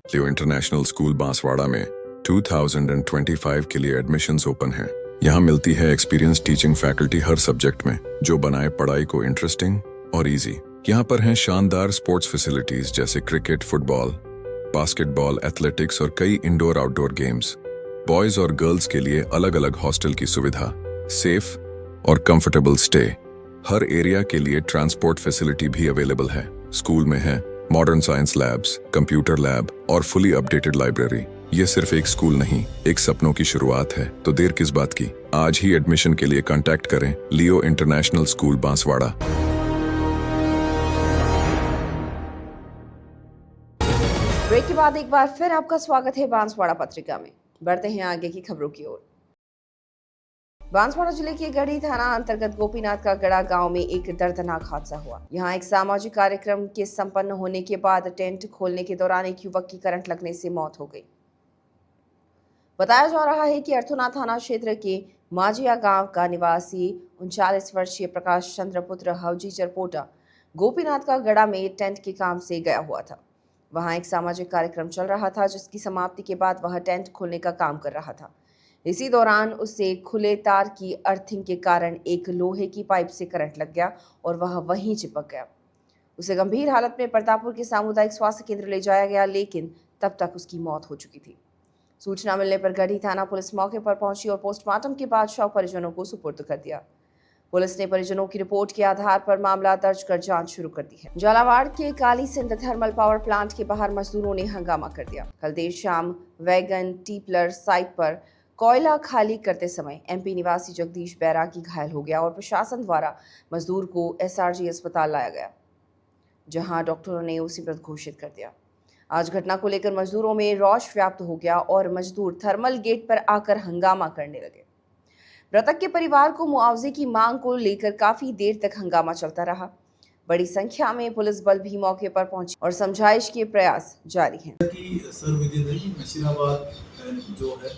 लियो इंटरनेशनल स्कूल बांसवाड़ा में 2025 के लिए एडमिशन्स ओपन हैं। यहाँ मिलती है एक्सपीरियंस टीचिंग फैकल्टी हर सब्जेक्ट में, जो बनाए पढ़ाई को इंटरेस्टिंग और इजी। यहाँ पर हैं शानदार स्पोर्ट्स फैसिलिटीज जैसे क्रिकेट, फुटबॉल, बास्केटबॉल, एथलेटिक्स और कई इंडोर आउटडोर गेम्स। बॉयज और गर्ल्स के लिए अलग अलग हॉस्टल की सुविधा, सेफ और कंफर्टेबल स्टे। हर एरिया के लिए ट्रांसपोर्ट फैसिलिटी भी अवेलेबल है। स्कूल में है modern science labs, computer lab और फुली अपडेटेड लाइब्रेरी। ये सिर्फ एक स्कूल नहीं, एक सपनों की शुरुआत है। तो देर किस बात की, आज ही एडमिशन के लिए कांटेक्ट करें लियो इंटरनेशनल स्कूल बांसवाड़ा। ब्रेक के बाद एक बार फिर आपका स्वागत है बांसवाड़ा पत्रिका में। बढ़ते हैं आगे की खबरों की ओर। बांसवाड़ा जिले के गढ़ी थाना अंतर्गत गोपीनाथ का गड़ा गांव में एक दर्दनाक हादसा हुआ। यहां एक सामाजिक कार्यक्रम के संपन्न होने के बाद टेंट खोलने के दौरान एक युवक की करंट लगने से मौत हो गई। बताया जा रहा है कि अर्थुना थाना क्षेत्र के माजिया गांव का निवासी 39 वर्षीय प्रकाश चंद्र पुत्र हवजी चरपोटा गोपीनाथ का गड़ा में टेंट के काम से गया हुआ था। वहां एक सामाजिक कार्यक्रम चल रहा था, जिसकी समाप्ति के बाद वह टेंट खोलने का काम कर रहा था। इसी दौरान उसे खुले तार की अर्थिंग के कारण एक लोहे की पाइप से करंट लग गया और वह वहीं चिपक गया। उसे गंभीर हालत में प्रतापपुर के सामुदायिक स्वास्थ्य केंद्र ले जाया गया, लेकिन तब तक उसकी मौत हो चुकी थी। सूचना मिलने पर गढ़ी थाना पुलिस मौके पर पहुंची और पोस्टमार्टम के बाद शव परिजनों को सुपुर्द कर दिया। पुलिस ने परिजनों की रिपोर्ट के आधार पर मामला दर्ज कर जांच शुरू कर दी है। झालावाड़ के Kali Sindh thermal power plant के बाहर मजदूरों ने हंगामा कर दिया। कल देर शाम वैगन टीपलर साइट पर कोयला खाली करते समय एमपी निवासी जगदीश बैरागी घायल हो गया और प्रशासन द्वारा मजदूर को एसआरजी अस्पताल लाया गया, जहां डॉक्टरों ने उसे मृत घोषित कर दिया। आज घटना को लेकर मजदूरों में रोष व्याप्त हो गया और मजदूर थर्मल गेट पर आकर हंगामा करने लगे। मृतक के परिवार को मुआवजे की मांग को लेकर काफी देर तक हंगामा चलता रहा। बड़ी संख्या में पुलिस बल भी मौके पर पहुंची और समझाइश के प्रयास जारी हैं। सर विदित है कि नशीराबाद जो है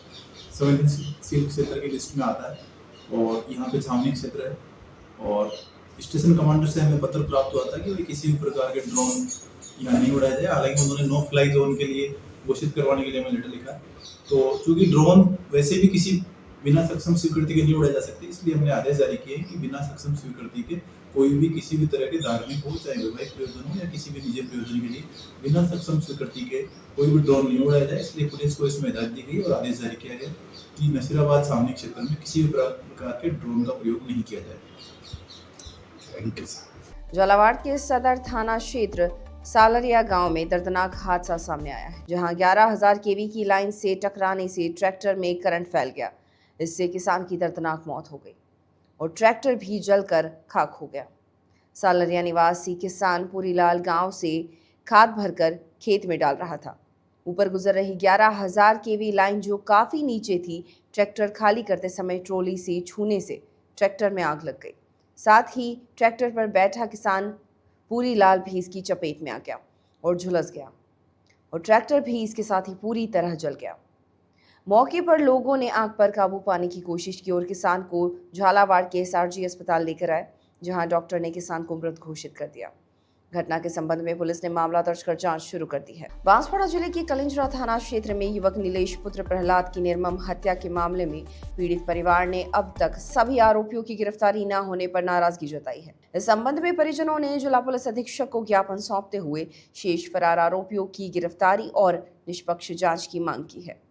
संवेदनशील क्षेत्र की लिस्ट में आता है और यहाँ पे छावनी क्षेत्र है और स्टेशन कमांडर से हमें पत्र प्राप्त हुआ था कि भाई किसी भी प्रकार के ड्रोन यहाँ नहीं उड़ाया जाए। हालांकि उन्होंने नो फ्लाई जोन के लिए घोषित करवाने के लिए हमें लेटर लिखा। तो चूँकि ड्रोन वैसे भी किसी बिना सक्षम स्वीकृति के नहीं उड़ाए जा सकते, इसलिए हमने आदेश जारी किए कि बिना सक्षम स्वीकृति के कोई भी किसी भी तरह के धार्मिक हो, चाहे वैवाहिक प्रयोजन हो या किसी भी निजी प्रयोजन के लिए बिना सक्षम स्वीकृति के कोई भी ड्रोन नहीं उड़ाया जाए। इसलिए पुलिस को इसमें हिदायत दी गई और आदेश जारी किया गया कि नशीराबाद छावनी क्षेत्र में किसी भी प्रकार के ड्रोन का प्रयोग नहीं किया जाए। झालावाड़ के सदर थाना क्षेत्र सालरिया गांव में दर्दनाक हादसा सामने आया है, जहां 11,000 केवी की लाइन से टकराने से ट्रैक्टर में करंट फैल गया। इससे किसान की दर्दनाक मौत हो गई और ट्रैक्टर भी जलकर खाक हो गया। सालरिया निवासी किसान पूरीलाल गांव से खाद भरकर खेत में डाल रहा था। ऊपर गुजर रही 11,000 केवी लाइन जो काफी नीचे थी, ट्रैक्टर खाली करते समय ट्रॉली से छूने से ट्रैक्टर में आग लग गई। साथ ही ट्रैक्टर पर बैठा किसान पूरीलाल भी इसकी चपेट में आ गया और झुलस गया और ट्रैक्टर भी इसके साथ ही पूरी तरह जल गया। मौके पर लोगों ने आग पर काबू पाने की कोशिश की और किसान को झालावाड़ के एसआरजी अस्पताल लेकर आए, जहां डॉक्टर ने किसान को मृत घोषित कर दिया। घटना के संबंध में पुलिस ने मामला दर्ज कर जांच शुरू कर दी है। बांसवाड़ा जिले के कलिंजरा थाना क्षेत्र में युवक नीलेश पुत्र प्रहलाद की निर्मम हत्या के मामले में पीड़ित परिवार ने अब तक सभी आरोपियों की गिरफ्तारी न होने पर नाराजगी जताई है। इस संबंध में परिजनों ने जिला पुलिस अधीक्षक को ज्ञापन सौंपते हुए शेष फरार आरोपियों की गिरफ्तारी और निष्पक्ष जाँच की मांग की है।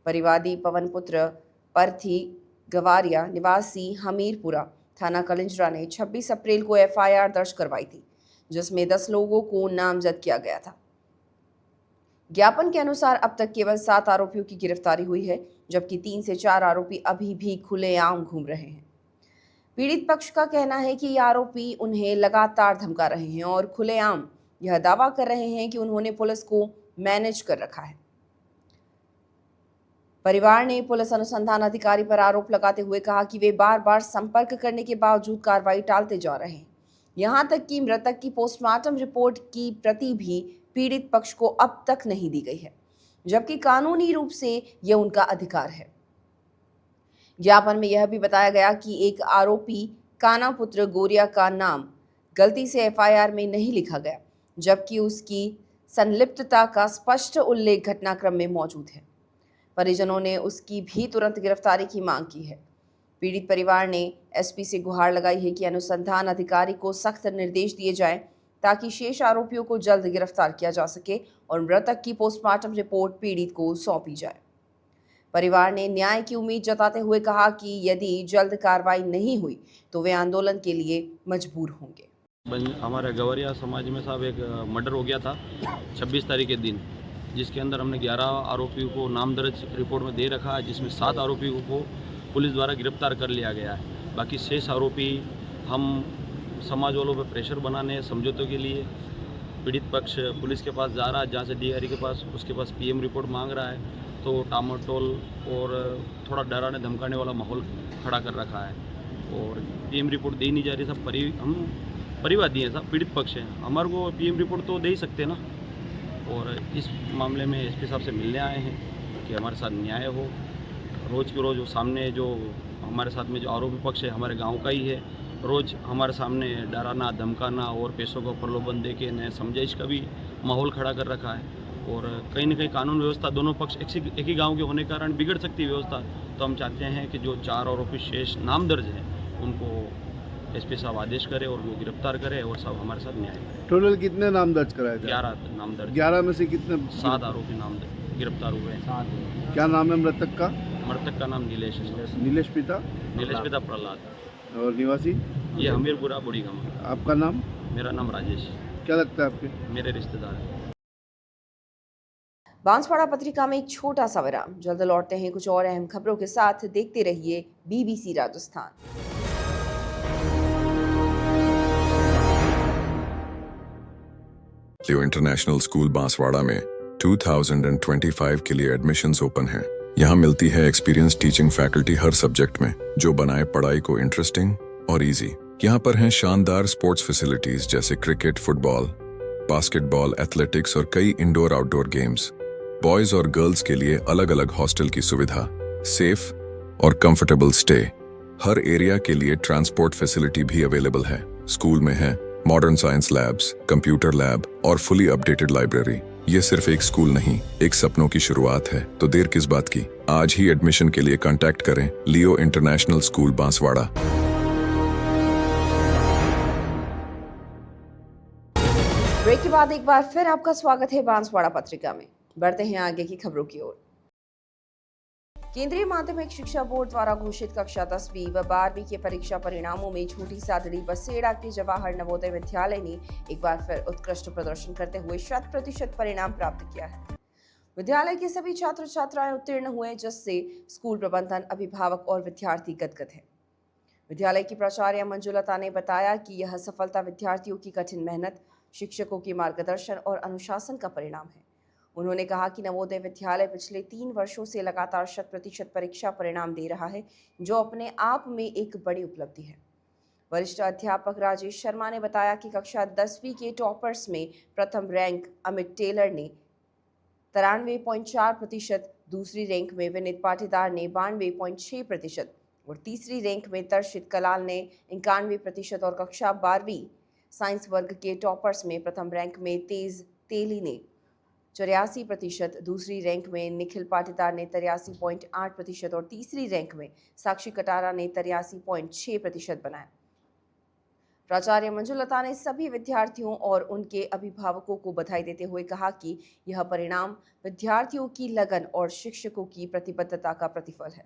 परिवादी पवन पुत्र परथी गवारिया निवासी हमीरपुरा थाना कलिंजरा ने 26 अप्रैल को एफआईआर दर्ज करवाई थी, जिसमें 10 लोगों को नामजद किया गया था। ज्ञापन के अनुसार अब तक केवल 7 आरोपियों की गिरफ्तारी हुई है, जबकि 3 से 4 आरोपी अभी भी खुलेआम घूम रहे हैं। पीड़ित पक्ष का कहना है कि ये आरोपी उन्हें लगातार धमका रहे हैं और खुलेआम यह दावा कर रहे हैं कि उन्होंने पुलिस को मैनेज कर रखा है। परिवार ने पुलिस अनुसंधान अधिकारी पर आरोप लगाते हुए कहा कि वे बार बार संपर्क करने के बावजूद कार्रवाई टालते जा रहे हैं। यहां तक कि मृतक की पोस्टमार्टम रिपोर्ट की प्रति भी पीड़ित पक्ष को अब तक नहीं दी गई है, जबकि कानूनी रूप से यह उनका अधिकार है। ज्ञापन में यह भी बताया गया कि एक आरोपी काना पुत्र गोरिया का नाम गलती से एफआईआर में नहीं लिखा गया, जबकि उसकी संलिप्तता का स्पष्ट उल्लेख घटनाक्रम में मौजूद है। परिजनों ने उसकी भी तुरंत गिरफ्तारी की मांग की है। पीड़ित परिवार ने एसपी से गुहार लगाई है कि अनुसंधान अधिकारी को सख्त निर्देश दिए जाएं ताकि शेष आरोपियों को जल्द गिरफ्तार किया जा सके और मृतक की पोस्टमार्टम रिपोर्ट पीड़ित को सौंपी जाए। परिवार ने न्याय की उम्मीद जताते हुए कहा कि यदि जल्द कार्रवाई नहीं हुई तो वे आंदोलन के लिए मजबूर होंगे। हमारे गवरिया समाज में साहब एक मर्डर हो गया था 26 तारीख के दिन, जिसके अंदर हमने 11 आरोपियों को नाम दर्ज रिपोर्ट में दे रखा है, जिसमें 7 आरोपियों को पुलिस द्वारा गिरफ्तार कर लिया गया है। बाकी शेष आरोपी हम समाज वालों पर प्रेशर बनाने समझौतों के लिए पीड़ित पक्ष पुलिस के पास जा रहा है, जहाँ से डीआरई के पास उसके पास पीएम रिपोर्ट मांग रहा है, तो टामाटोल और थोड़ा डराने धमकाने वाला माहौल खड़ा कर रखा है और पीएम रिपोर्ट दे नहीं जा रही। सब हम परिवादी हैं, सब पीड़ित पक्ष हैं, हमारे को पीएम रिपोर्ट तो दे ही सकते ना। और इस मामले में एसपी साहब से मिलने आए हैं कि हमारे साथ न्याय हो। रोज़ के रोज़ सामने जो हमारे साथ में जो आरोपी पक्ष है हमारे गांव का ही है, रोज़ हमारे सामने डराना धमकाना और पैसों का प्रलोभन दे के न समझाइश का भी माहौल खड़ा कर रखा है। और कहीं ना कहीं कानून व्यवस्था दोनों पक्ष एक ही गांव के होने के कारण बिगड़ सकती है व्यवस्था। तो हम चाहते हैं कि जो 4 आरोपी शेष नाम दर्ज हैं उनको एसपी साहब आदेश करें और वो गिरफ्तार करें और सब हमारे साथ न्याय करें। टोटल कितने नाम दर्ज कराए थे? 11 नाम दर्ज, 11 में से कितने? 7 आरोपी नाम गिरफ्तार हुए हैं। क्या नाम है मृतक का? मृतक का नाम नीलेश पिता? नीलेश पिता प्रहलाद, और निवासी? ये हमीरपुरा बुढ़ी गाँव। आपका नाम? मेरा नाम राजेश, क्या लगता है आपके? मेरे रिश्तेदार हैं। बांसवाड़ा पत्रिका में एक छोटा सा विराम, जल्द लौटते हैं कुछ और अहम खबरों के साथ। देखते रहिए बीबीसी राजस्थान। लियो इंटरनेशनल स्कूल बांसवाड़ा में 2025 के लिए एडमिशन्स ओपन हैं। यहाँ मिलती है एक्सपीरियंस टीचिंग फैकल्टी हर सब्जेक्ट में, जो बनाए पढ़ाई को इंटरेस्टिंग और इजी। यहाँ पर हैं शानदार स्पोर्ट्स फैसिलिटीज जैसे क्रिकेट, फुटबॉल, बास्केटबॉल, एथलेटिक्स और कई इंडोर आउटडोर गेम्स। बॉयज और गर्ल्स के लिए अलग अलग हॉस्टल की सुविधा, सेफ और कंफर्टेबल स्टे। हर एरिया के लिए ट्रांसपोर्ट फैसिलिटी भी अवेलेबल है। स्कूल में है modern science labs, computer lab और फुली अपडेटेड लाइब्रेरी। ये सिर्फ एक स्कूल नहीं, एक सपनों की शुरुआत है। तो देर किस बात की, आज ही एडमिशन के लिए कांटेक्ट करें लियो इंटरनेशनल स्कूल बांसवाड़ा। ब्रेक के बाद एक बार फिर आपका स्वागत है बांसवाड़ा पत्रिका में। बढ़ते हैं आगे की खबरों की ओर। केंद्रीय माध्यमिक शिक्षा बोर्ड द्वारा घोषित कक्षा 10वीं व 12वीं के परीक्षा परिणामों में छोटी सादड़ी बसेड़ा के जवाहर नवोदय विद्यालय ने एक बार फिर उत्कृष्ट प्रदर्शन करते हुए 100% परिणाम प्राप्त किया है। विद्यालय के सभी छात्र छात्राएं उत्तीर्ण हुए, जिससे स्कूल प्रबंधन, अभिभावक और विद्यार्थी गदगद है। विद्यालय की प्राचार्य मंजुलता ने बताया कि यह सफलता विद्यार्थियों की कठिन मेहनत, शिक्षकों के मार्गदर्शन और अनुशासन का परिणाम है। उन्होंने कहा कि नवोदय विद्यालय पिछले 3 वर्षों से लगातार 100% परीक्षा परिणाम दे रहा है, जो अपने आप में एक बड़ी उपलब्धि है। वरिष्ठ अध्यापक राजेश शर्मा ने बताया कि कक्षा 10वीं के टॉपर्स में प्रथम रैंक अमित टेलर ने 93.4%, दूसरी रैंक में विनीत पाटीदार ने 92.6% और तीसरी रैंक में दर्शित कलाल ने 91% और कक्षा 12वीं साइंस वर्ग के टॉपर्स में प्रथम रैंक में तेज तेली ने 84%, दूसरी रैंक में निखिल पाटीदार ने 83.8% और तीसरी रैंक में साक्षी कटारा ने 83.6% बनाया। प्राचार्य मंजुलता ने सभी विद्यार्थियों और उनके अभिभावकों को बधाई देते हुए कहा कि यह परिणाम विद्यार्थियों की लगन और शिक्षकों की प्रतिबद्धता का प्रतिफल है।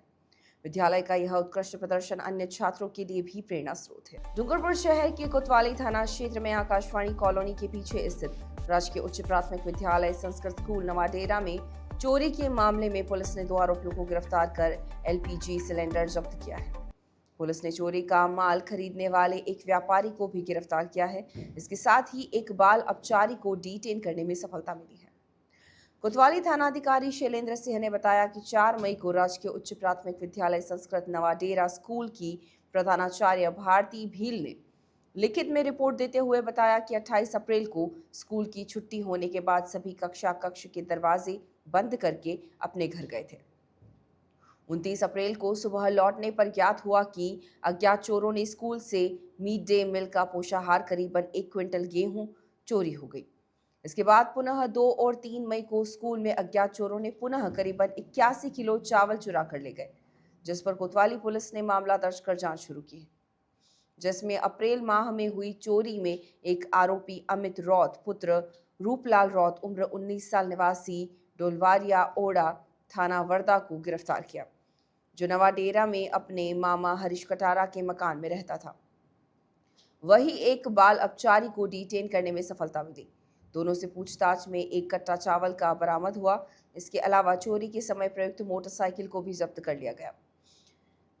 विद्यालय का यह उत्कृष्ट प्रदर्शन अन्य छात्रों के लिए भी प्रेरणा स्रोत है। डूंगरपुर शहर के कोतवाली थाना क्षेत्र में आकाशवाणी कॉलोनी के पीछे स्थित राजकीय उच्च प्राथमिक विद्यालय संस्कृत स्कूल नवाडेरा में चोरी के मामले में पुलिस ने 2 आरोपियों को गिरफ्तार कर एलपीजी सिलेंडर जब्त किया है। पुलिस ने चोरी का माल खरीदने वाले एक व्यापारी को भी गिरफ्तार किया है। इसके साथ ही एक बाल अपचारी को डिटेन करने में सफलता मिली है। कोतवाली थानाधिकारी शैलेंद्र सिंह ने बताया कि 4 मई को राजकीय उच्च प्राथमिक विद्यालय संस्कृत नवाडेरा स्कूल की प्रधानाचार्य भारती भील ने लिखित में रिपोर्ट देते हुए बताया कि 28 अप्रैल को स्कूल की छुट्टी होने के बाद सभी कक्षा कक्ष के दरवाजे बंद करके अपने घर गए थे। 29 अप्रैल को सुबह लौटने पर ज्ञात हुआ कि अज्ञात चोरों ने स्कूल से मिड डे मील का पोषाहार करीबन 1 क्विंटल गेहूं चोरी हो गई। इसके बाद पुनः 2 और 3 मई को स्कूल में अज्ञात चोरों ने पुनः करीबन 81 किलो चावल चुरा कर ले गए, जिस पर कोतवाली पुलिस ने मामला दर्ज कर जांच शुरू की है, जिसमें अप्रैल माह में हुई चोरी में एक आरोपी अमित रौत पुत्र रूपलाल रौत उम्र 19 साल निवासी डोलवारिया ओड़ा थाना वर्दा को गिरफ्तार किया, जो नवाडेरा में अपने मामा हरीश कटारा के मकान में रहता था। वही एक बाल अपचारी को डिटेन करने में सफलता मिली। दोनों से पूछताछ में 1 कट्टा चावल का बरामद हुआ। इसके अलावा चोरी के समय प्रयुक्त मोटरसाइकिल को भी जब्त कर लिया गया।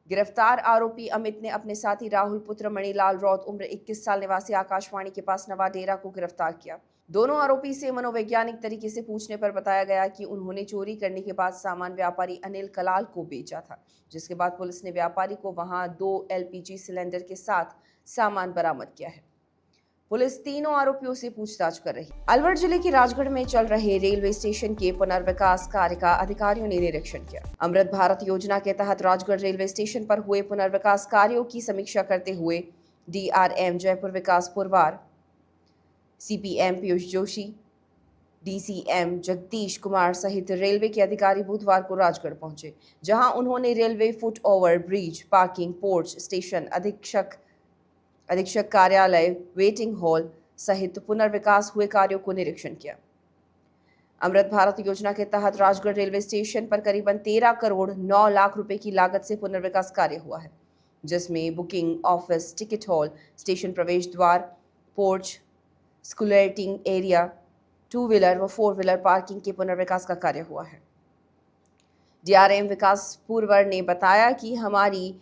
गिरफ्तार आरोपी अमित ने अपने साथी राहुल पुत्र मणिलाल रौत उम्र 21 साल निवासी आकाशवाणी के पास नवाडेरा को गिरफ्तार किया। दोनों आरोपी से मनोवैज्ञानिक तरीके से पूछने पर बताया गया कि उन्होंने चोरी करने के बाद सामान व्यापारी अनिल कलाल को बेचा था, जिसके बाद पुलिस ने व्यापारी को वहां 2 एलपीजी सिलेंडर के साथ सामान बरामद किया है। पुलिस तीनों आरोपियों से पूछताछ कर रही। अलवर जिले के राजगढ़ में चल रहे रेलवे स्टेशन के पुनर्विकास कार्य का अधिकारियों ने निरीक्षण किया। अमृत भारत योजना के तहत राजगढ़ रेलवे स्टेशन पर हुए पुनर्विकास कार्यों की समीक्षा करते हुए डीआरएम जयपुर विकास पुरवार, सीपीएम पीयूष जोशी, डीसीएम जगदीश कुमार सहित रेलवे के अधिकारी बुधवार को राजगढ़ पहुंचे, जहां उन्होंने railway foot over bridge, parking, porch, station अधीक्षक अधीक्षक कार्यालय, वेटिंग हॉल सहित पुनर्विकास हुए कार्यों को निरीक्षण किया। अमृत भारत योजना के तहत राजगढ़ रेलवे स्टेशन पर करीबन 13 करोड़ 9 लाख रुपए की लागत से पुनर्विकास कार्य हुआ है, जिसमें booking office, ticket hall, station प्रवेश द्वार, पोर्च, स्कूलेटिंग एरिया, 2 व्हीलर व 4 व्हीलर पार्किंग के पुनर्विकास का कार्य हुआ है। डीआरएम विकास पुरवर ने बताया कि हमारे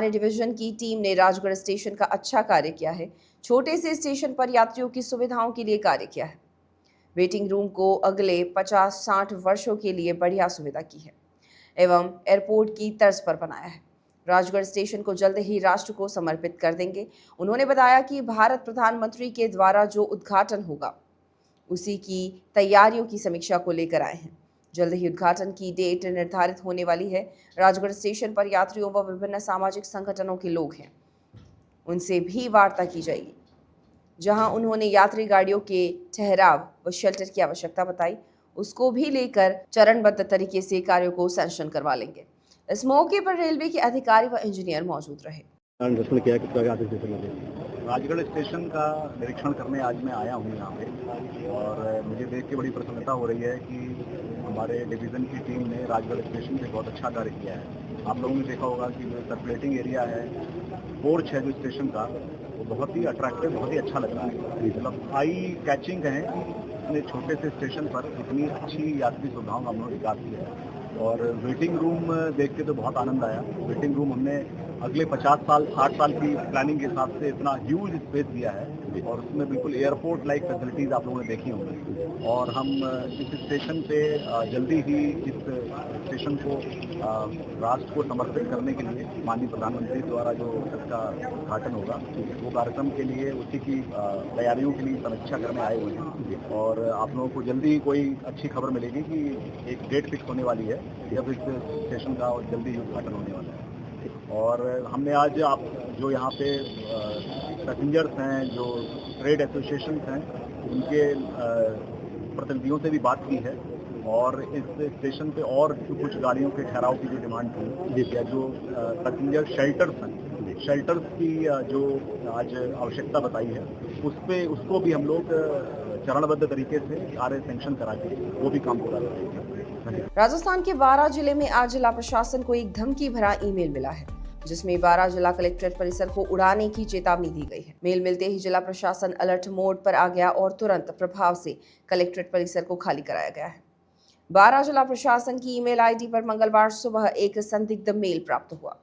डिवीजन की टीम ने राजगढ़ स्टेशन का अच्छा कार्य किया है। छोटे से स्टेशन पर यात्रियों की सुविधाओं के लिए कार्य किया है। वेटिंग रूम को अगले 50-60 वर्षों के लिए बढ़िया सुविधा की है एवं एयरपोर्ट की तर्ज पर बनाया है। राजगढ़ स्टेशन को जल्द ही राष्ट्र को समर्पित कर देंगे। उन्होंने बताया कि भारत प्रधानमंत्री के द्वारा जो उद्घाटन होगा उसी की तैयारियों की समीक्षा को लेकर आए हैं। जल्द ही उद्घाटन की डेट निर्धारित होने वाली है। राजगढ़ स्टेशन पर यात्रियों व विभिन्न सामाजिक संगठनों के लोग हैं, उनसे भी वार्ता की जाएगी। जहां उन्होंने यात्री गाड़ियों के ठहराव व शेल्टर की आवश्यकता बताई, उसको भी लेकर चरणबद्ध तरीके से कार्यों को सैंक्शन करवा लेंगे। इस मौके पर रेलवे के अधिकारी व इंजीनियर मौजूद रहे। राजगढ़ स्टेशन का निरीक्षण करने आज मैं आया हूँ यहाँ पे, और मुझे देख के बड़ी प्रसन्नता हो रही है कि हमारे डिवीज़न की टीम ने राजगढ़ स्टेशन पे बहुत अच्छा कार्य किया है। आप लोगों ने देखा होगा कि जो सर्कुलेटिंग एरिया है, पोर्च है जो स्टेशन का, वो बहुत ही अट्रैक्टिव, बहुत ही अच्छा लग रहा है। मतलब आई कैचिंग है, इतने छोटे से स्टेशन पर इतनी अच्छी यात्री सुविधाओं का हम लोगों ने विकास किया है। और वेटिंग रूम देख के तो बहुत आनंद आया। वेटिंग रूम हमने अगले 50 साल 60 साल की प्लानिंग के हिसाब से इतना ह्यूज स्पेस दिया है, और उसमें बिल्कुल एयरपोर्ट लाइक फैसिलिटीज़ आप लोगों ने देखी होंगी। और हम इस स्टेशन पे जल्दी ही इस स्टेशन को राष्ट्र को समर्पित करने के लिए माननीय प्रधानमंत्री द्वारा जो इसका उद्घाटन होगा, वो कार्यक्रम के लिए उसी की तैयारियों के लिए समीक्षा करने आए हुए हैं। और आप लोगों को जल्दी कोई अच्छी खबर मिलेगी कि एक डेट फिक्स होने वाली है जब इस स्टेशन का जल्दी ही उद्घाटन होने वाला है। और हमने आज आप जो यहाँ पे पैसेंजर्स हैं, जो ट्रेड एसोसिएशन हैं, उनके प्रतिनिधियों से भी बात की है। और इस स्टेशन पे और कुछ गाड़ियों के ठहराव की जो डिमांड थी, या जो पैसेंजर शेल्टर्स हैं, शेल्टर्स की जो आज आवश्यकता बताई है, उसको भी हम लोग चरणबद्ध तरीके से कार्य सैंक्शन करा के वो भी काम पूरा करेंगे। राजस्थान के बारां जिले में आज जिला प्रशासन को एक धमकी भरा ईमेल मिला है, जिसमें बारां जिला कलेक्ट्रेट परिसर को उड़ाने की चेतावनी दी गई है। मेल मिलते ही जिला प्रशासन अलर्ट मोड पर आ गया और तुरंत प्रभाव से कलेक्ट्रेट परिसर को खाली कराया गया है। बारां जिला प्रशासन की ईमेल आईडी पर मंगलवार सुबह एक संदिग्ध मेल प्राप्त हुआ।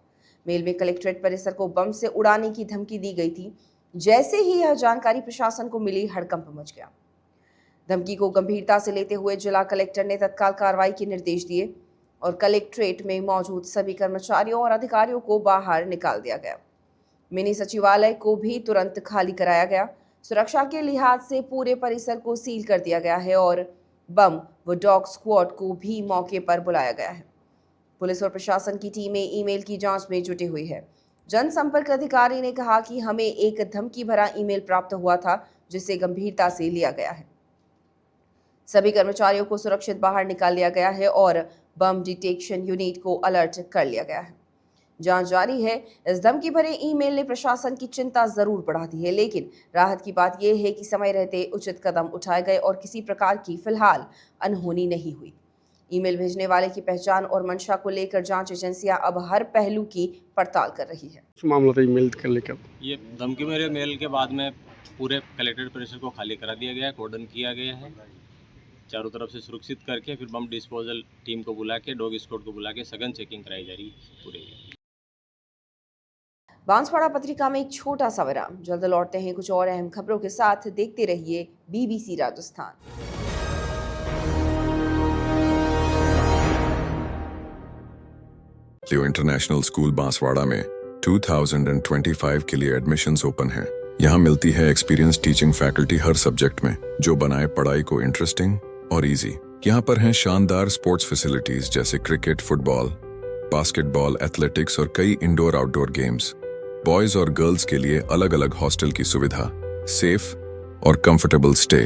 मेल में कलेक्ट्रेट परिसर को बम से उड़ाने की धमकी दी गई थी। जैसे ही यह जानकारी प्रशासन को मिली, हड़कंप मच गया। धमकी को गंभीरता से लेते हुए जिला कलेक्टर ने तत्काल कार्रवाई के निर्देश दिए और कलेक्ट्रेट में मौजूद सभी कर्मचारियों और अधिकारियों को बाहर निकाल दिया गया। मिनी सचिवालय को भी तुरंत खाली कराया गया। सुरक्षा के लिहाज से पूरे परिसर को सील कर दिया गया है और बम व डॉग स्क्वाड को भी मौके पर बुलाया गया है। पुलिस और प्रशासन की टीमें ईमेल की जांच में जुटी हुई है। जनसंपर्क अधिकारी ने कहा कि हमें एक धमकी भरा ईमेल प्राप्त हुआ था, जिसे गंभीरता से लिया गया है। सभी कर्मचारियों को सुरक्षित बाहर निकाल लिया गया है और बम डिटेक्शन यूनिट को अलर्ट कर लिया गया है। जांच जारी है। इस धमकी भरे ईमेल ने प्रशासन की चिंता जरूर बढ़ा दी है, लेकिन राहत की बात यह है कि समय रहते उचित कदम उठाए गए और किसी प्रकार की फिलहाल अनहोनी नहीं हुई। ईमेल भेजने वाले की पहचान और मंशा को लेकर जांच एजेंसियां अब हर पहलू की पड़ताल कर रही है। मामला था ईमेल कर लेकर ये धमकी भरे मेल के बाद में पूरे कलेक्ट्रेट परिसर को खाली करा दिया गया है, कॉर्डन किया गया है, चारों तरफ से सुरक्षित करके फिर बम डिस्पोजल टीम को बुला के, डॉग स्क्वाड को बुला के सघन चेकिंग कराई जा रही है पूरे। बांसवाड़ा पत्रिका में एक छोटा सा विराम, जल्द लौटते हैं कुछ और अहम खबरों के साथ। देखते रहिए BBC राजस्थान। लियो इंटरनेशनल स्कूल बांसवाड़ा में 2025 के लिए एडमिशन्स ओपन हैं। यहाँ मिलती है एक्सपीरियंस टीचिंग फैकल्टी हर सब्जेक्ट में, जो बनाए पढ़ाई को इंटरेस्टिंग और इजी। यहाँ पर हैं शानदार स्पोर्ट्स फैसिलिटीज जैसे क्रिकेट, फुटबॉल, बास्केटबॉल, एथलेटिक्स और कई इंडोर आउटडोर गेम्स। बॉयज और गर्ल्स के लिए अलग अलग हॉस्टल की सुविधा, सेफ और कंफर्टेबल स्टे।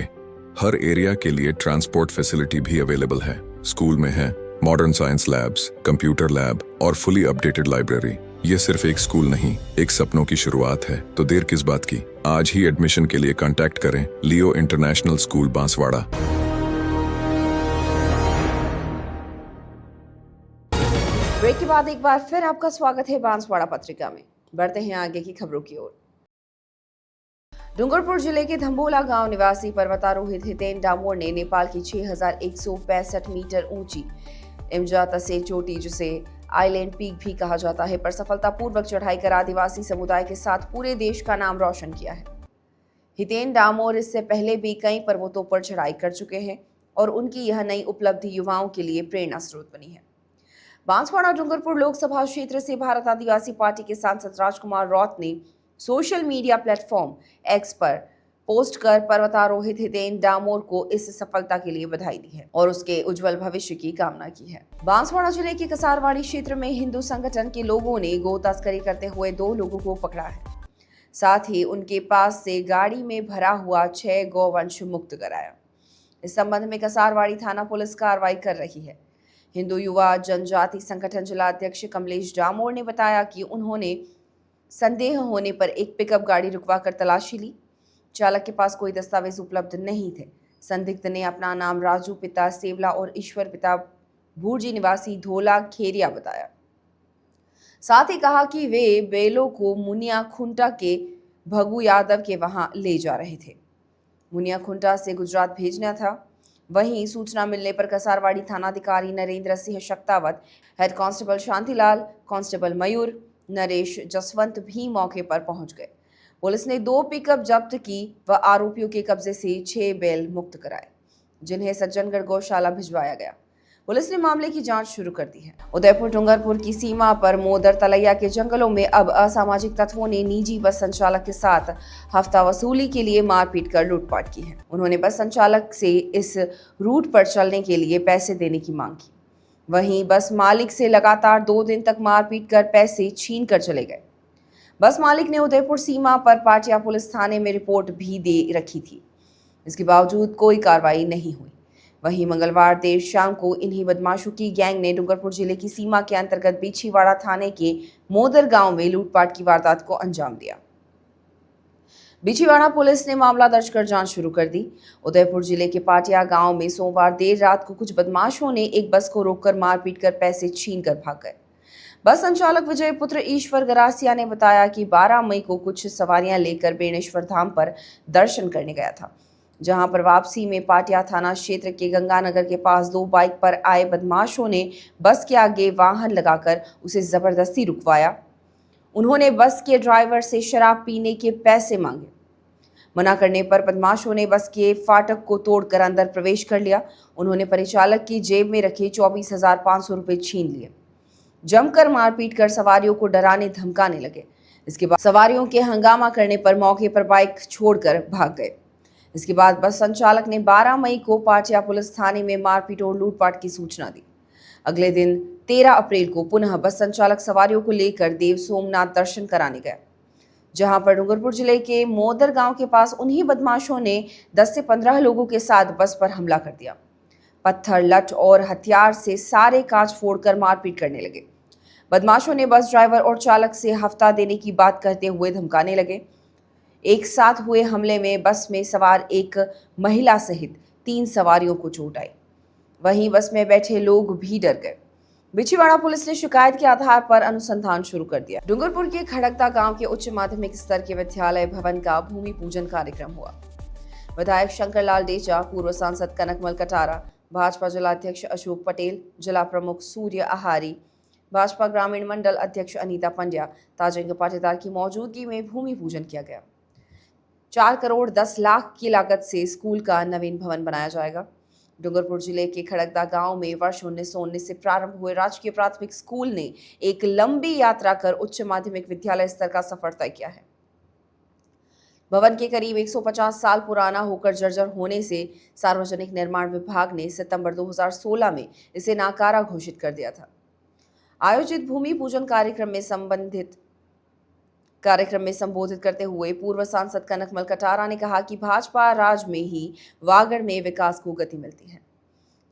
हर एरिया के लिए ट्रांसपोर्ट फैसिलिटी भी अवेलेबल है। स्कूल में है modern science labs, computer lab और फुली अपडेटेड लाइब्रेरी। ये सिर्फ एक स्कूल नहीं, एक सपनों की शुरुआत है। तो देर किस बात की, आज ही एडमिशन के लिए कांटेक्ट करें लियो इंटरनेशनल स्कूल बांसवाड़ा। ब्रेक के बाद एक बार फिर आपका स्वागत है बांसवाड़ा पत्रिका में। बढ़ते हैं आगे की खबरों की ओर। डूंगरपुर जिले के धम्बोला गांव निवासी पर्वतारोहित हितेन डामोर ने नेपाल की 6165 मीटर ऊंची इमजा तसे चोटी, जिसे आइलैंड पीक भी कहा जाता है, पर सफलतापूर्वक चढ़ाई कर आदिवासी समुदाय के साथ पूरे देश का नाम रोशन किया है। हितेन डामोर इससे पहले भी कई पर्वतों पर चढ़ाई कर चुके हैं और उनकी यह नई उपलब्धि युवाओं के लिए प्रेरणा स्रोत बनी है। बांसवाड़ा डूंगरपुर लोकसभा क्षेत्र से भारत आदिवासी पार्टी के सांसद राजकुमार रौत ने सोशल मीडिया प्लेटफॉर्म एक्स पर पोस्ट कर पर्वतारोहित हितेन डामोर को इस सफलता के लिए बधाई दी है और उसके उज्जवल भविष्य की कामना की है। बांसवाड़ा जिले के कसारवाड़ी क्षेत्र में हिंदू संगठन के लोगों ने गौ तस्करी करते हुए 2 लोगों को पकड़ा है। साथ ही उनके पास से गाड़ी में भरा हुआ 6 गौवंश मुक्त कराया। इस संबंध में कसारवाड़ी थाना पुलिस कार्रवाई कर रही है। हिंदू युवा जनजाति संगठन जिला अध्यक्ष कमलेश डामोर ने बताया कि उन्होंने संदेह होने पर एक पिकअप गाड़ी रुकवाकर तलाशी ली। चालक के पास कोई दस्तावेज उपलब्ध नहीं थे। संदिग्ध ने अपना नाम राजू पिता सेवला और ईश्वर पिता भूर्जी निवासी धोला खेरिया बताया। साथ ही कहा कि वे बेलों को मुनिया खुंटा के भगू यादव के वहां ले जा रहे थे। मुनिया खुंटा से गुजरात भेजना था। वहीं सूचना मिलने पर कसारवाड़ी थानाधिकारी Narendra Singh Shaktawat, head constable Shantilal, constable Mayur, Naresh Jaswant भी मौके पर पहुंच गए। पुलिस ने 2 पिकअप जब्त की व आरोपियों के कब्जे से 6 बैल मुक्त कराए, जिन्हें सज्जनगढ़ गौशाला भिजवाया गया। पुलिस ने मामले की जांच शुरू कर दी है। उदयपुर डूंगरपुर की सीमा पर मोदर तलैया के जंगलों में अब असामाजिक तत्वों ने निजी बस संचालक के साथ हफ्ता वसूली के लिए मारपीट कर लूटपाट की है। उन्होंने बस संचालक से इस रूट पर चलने के लिए पैसे देने की मांग की। वहीं बस मालिक से लगातार 2 दिन तक मारपीट कर पैसे छीन कर चले गए। बस मालिक ने उदयपुर सीमा पर पाटिया पुलिस थाने में रिपोर्ट भी दे रखी थी। इसके बावजूद कोई कार्रवाई नहीं हुई। वहीं मंगलवार देर शाम को इन्हीं बदमाशों की गैंग ने डूंगरपुर जिले की सीमा के अंतर्गत बिछीवाड़ा थाने के मोदर गांव में लूटपाट की वारदात को अंजाम दिया। बिछीवाड़ा पुलिस ने मामला दर्ज कर जांच शुरू कर दी। उदयपुर जिले के पाटिया गांव में सोमवार देर रात को कुछ बदमाशों ने एक बस को रोककर मारपीट कर पैसे छीन कर भाग गए। बस संचालक विजय पुत्र ईश्वर गरासिया ने बताया कि 12 मई को कुछ सवारियां लेकर बेणेश्वर धाम पर दर्शन करने गया था, जहां पर वापसी में पाटिया थाना क्षेत्र के गंगानगर के पास 2 बाइक पर आए बदमाशों ने बस के आगे वाहन लगाकर उसे जबरदस्ती रुकवाया। उन्होंने बस के ड्राइवर से शराब पीने के पैसे मांगे। मना करने पर बदमाशों ने बस के फाटक को तोड़कर अंदर प्रवेश कर लिया। उन्होंने परिचालक की जेब में रखे 24,500 रुपये छीन लिए। जमकर मारपीट कर सवारियों को डराने धमकाने लगे। इसके बाद सवारियों के हंगामा करने पर मौके पर बाइक छोड़कर भाग गए। इसके बाद बस संचालक ने 12 मई को पाटिया पुलिस थाने में मारपीट और लूटपाट की सूचना दी। अगले दिन 13 अप्रैल को पुनः बस संचालक सवारियों को लेकर देव सोमनाथ दर्शन कराने गया, जहां पर डूंगरपुर जिले के मोदर गांव के पास उन्हीं बदमाशों ने 10 से 15 लोगों के साथ बस पर हमला कर दिया। पत्थर, लठ और हथियार से सारे कांच फोड़कर मारपीट करने लगे। बदमाशों ने बस ड्राइवर और चालक से हफ्ता देने की बात करते हुए धमकाने लगे। एक साथ हुए हमले में बस में सवार एक महिला सहित 3 सवारियों को चोट आई। वहीं बस में बैठे लोग भी डर गए। बिछीवाड़ा पुलिस ने शिकायत के आधार पर अनुसंधान शुरू कर दिया। डूंगरपुर के खड़गता गांव के उच्च माध्यमिक स्तर के विद्यालय भवन का भूमि पूजन कार्यक्रम हुआ। विधायक शंकरलाल डेचा, पूर्व सांसद कनकमल कटारा, भाजपा जिलाध्यक्ष अशोक पटेल, जिला प्रमुख सूर्य आहारी, भाजपा ग्रामीण मंडल अध्यक्ष अनीता पंड्या, ताजंग पाटीदार की मौजूदगी में भूमि पूजन किया गया। 4 करोड़ 10 लाख की लागत से स्कूल का नवीन भवन बनाया जाएगा। डूंगरपुर जिले के खड़गदा गांव में वर्ष 1919 से प्रारंभ हुए राजकीय प्राथमिक स्कूल ने एक लंबी यात्रा कर उच्च माध्यमिक विद्यालय स्तर का सफर तय किया है। भवन के करीब 150 साल पुराना होकर जर्जर होने से सार्वजनिक निर्माण विभाग ने सितंबर 2016 में इसे नाकारा घोषित कर दिया था। आयोजित भूमि पूजन कार्यक्रम में संबोधित करते हुए पूर्व सांसद कनकमल कटारा ने कहा कि भाजपा राज में ही वागड़ में विकास को गति मिलती है।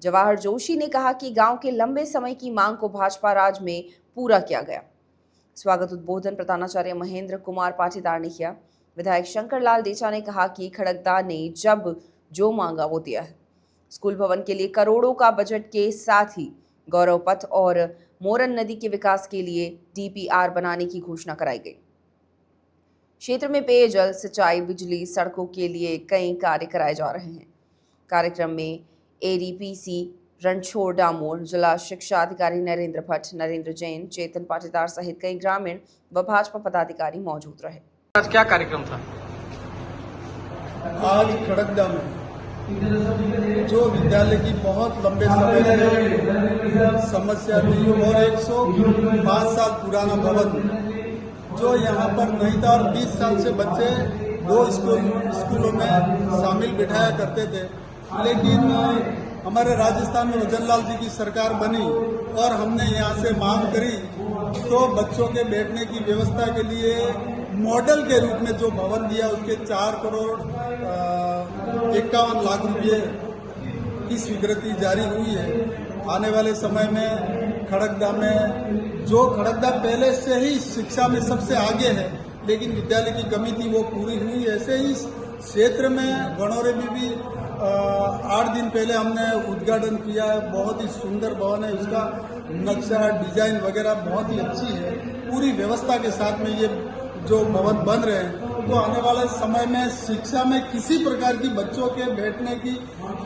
जवाहर जोशी ने कहा कि गांव के लंबे समय की मांग को भाजपा राज में पूरा किया गया। स्वागत उद्बोधन प्रधानाचार्य महेंद्र कुमार पाटीदार ने किया। विधायक शंकर लाल डेचा ने कहा कि खड़गदा ने जब जो मांगा वो दिया है। स्कूल भवन के लिए करोड़ों का बजट के साथ ही गौरव पथ और मोरन नदी के विकास के लिए DPR बनाने की घोषणा कराई गई। क्षेत्र में पेयजल, सिंचाई, बिजली, सड़कों के लिए कई कार्य कराए जा रहे हैं। कार्यक्रम में ADPC रणछोड़ डामोर, जिला शिक्षा अधिकारी नरेंद्र भट्ट, नरेंद्र जैन, चेतन पाटीदार सहित कई ग्रामीण व भाजपा पदाधिकारी मौजूद रहे। आज क्या कार्यक्रम था? आज खड़गदा में जो विद्यालय की बहुत लंबे समय से समस्या थी और 105 साल पुराना भवन जो यहाँ पर नहीं था और 20 साल से बच्चे 2 स्कूलों में शामिल बिठाया करते थे, लेकिन हमारे राजस्थान में वजनलाल जी की सरकार बनी और हमने यहाँ से मांग करी तो बच्चों के बैठने की व्यवस्था के लिए मॉडल के रूप में जो भवन दिया उसके 4 करोड़ 51 लाख रुपये की स्वीकृति जारी हुई है। आने वाले समय में खड़गदा में जो खड़गदा पहले से ही शिक्षा में सबसे आगे है लेकिन विद्यालय की कमी थी वो पूरी हुई। ऐसे ही क्षेत्र में गणौरे में भी 8 दिन पहले हमने उद्घाटन किया है। बहुत ही सुंदर भवन है, उसका नक्शा डिजाइन वगैरह बहुत ही अच्छी है। पूरी व्यवस्था के साथ में ये जो भवन बन रहे हैं तो आने वाले समय में शिक्षा में किसी प्रकार की बच्चों के बैठने की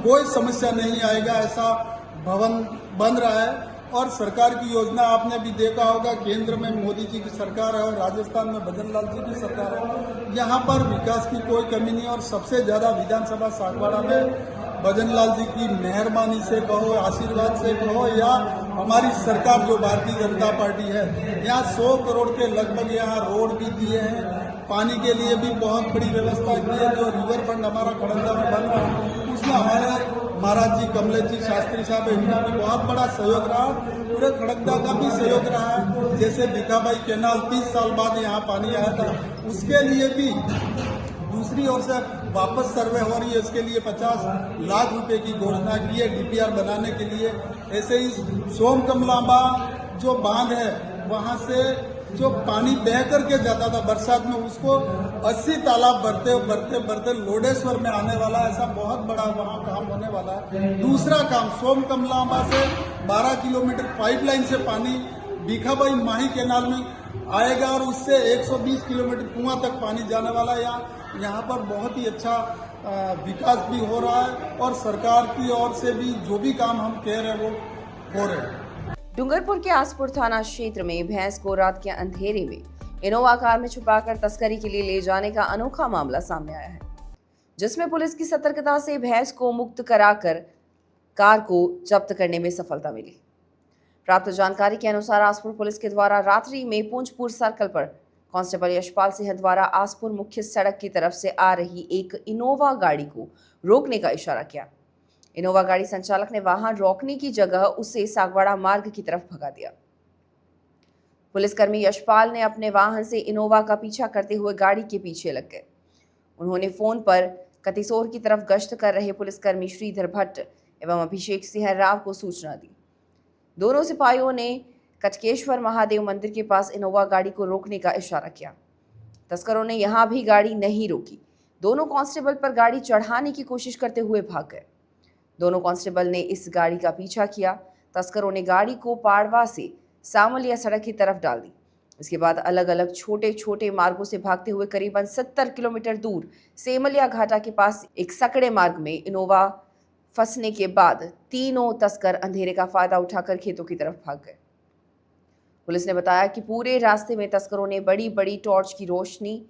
कोई समस्या नहीं आएगा, ऐसा भवन बन रहा है। और सरकार की योजना आपने भी देखा होगा, केंद्र में मोदी जी की सरकार है और राजस्थान में भजनलाल जी की सरकार है। यहाँ पर विकास की कोई कमी नहीं और सबसे ज्यादा विधानसभा सागवाड़ा में भजनलाल जी की मेहरबानी से कहो, आशीर्वाद से कहो या हमारी सरकार जो भारतीय जनता पार्टी है, यहाँ 100 करोड़ के लगभग यहाँ रोड भी दिए हैं। पानी के लिए भी बहुत बड़ी व्यवस्था की है। जो रिवर फ्रंट हमारा खड़गदा में बन रहा है उसमें हमारे महाराज जी कमलेश जी शास्त्री साहब इनका भी बहुत बड़ा सहयोग रहा, पूरे खड़गदा का भी सहयोग रहा है। जैसे भिखाबाई कैनाल 30 साल बाद यहाँ पानी आया था, उसके लिए भी दूसरी ओर से वापस सर्वे हो रही है, इसके लिए 50 लाख रुपए की घोषणा की है DPR बनाने के लिए। ऐसे ही सोमकमलांबा जो बांध है वहां से जो पानी बह करके जाता था बरसात में, उसको 80 तालाब भरते लोडेश्वर में आने वाला, ऐसा बहुत बड़ा वहाँ काम होने वाला है। दूसरा काम सोमकमलांबा से 12 किलोमीटर पाइपलाइन से पानी भिखाबाई माही कैनाल में आएगा और उससे 120 किलोमीटर कुआं तक पानी जाने वाला है। यहाँ पर बहुत ही अच्छा विकास भी हो रहा है और सरकार की ओर से भी जो भी काम हम कह रहे हैं वो हो रहे हैं। डूंगरपुर के आसपुर थाना क्षेत्र में भैंस को रात के अंधेरे में इनोवा कार में छुपाकर तस्करी के लिए ले जाने का अनोखा मामला सामने आया है, जिसमें पुलिस की सतर्कता से भैंस को मुक्त कराकर कार को जब्त करने में सफलता मिली। प्राप्त जानकारी के अनुसार आसपुर पुलिस के द्वारा रात्रि में पूंजपुर सर्कल पर कांस्टेबल यशपाल सिंह द्वारा आसपुर मुख्य सड़क की तरफ से आ रही एक इनोवा गाड़ी को रोकने का इशारा किया। इनोवा गाड़ी संचालक ने वाहन रोकने की जगह उसे सागवाड़ा मार्ग की तरफ भगा दिया। पुलिसकर्मी यशपाल ने अपने वाहन से इनोवा का पीछा करते हुए गाड़ी के पीछे लग गए। उन्होंने फोन पर कतिसोर की तरफ गश्त कर रहे पुलिसकर्मी श्रीधर भट्ट एवं अभिषेक सिंह राव को सूचना दी। दोनों सिपाहियों ने कटकेश्वर महादेव मंदिर के पास इनोवा गाड़ी को रोकने का इशारा किया। तस्करों ने यहां भी गाड़ी नहीं रोकी। दोनों कांस्टेबल पर गाड़ी चढ़ाने की कोशिश करते हुए भाग गए। दोनों कांस्टेबल ने इस गाड़ी का पीछा किया। तस्करों ने गाड़ी को पाड़वा से सामलिया सड़क की तरफ डाल दी। इसके बाद अलग अलग छोटे छोटे मार्गों से भागते हुए करीबन 70 किलोमीटर दूर सेमलिया घाटा के पास एक सकड़े मार्ग में इनोवा फंसने के बाद तीनों तस्कर अंधेरे का फायदा उठाकर खेतों की तरफ भाग गए। पुलिस ने बताया कि पूरे रास्ते में तस्करों ने बड़ी बड़ी टॉर्च की रोशनी,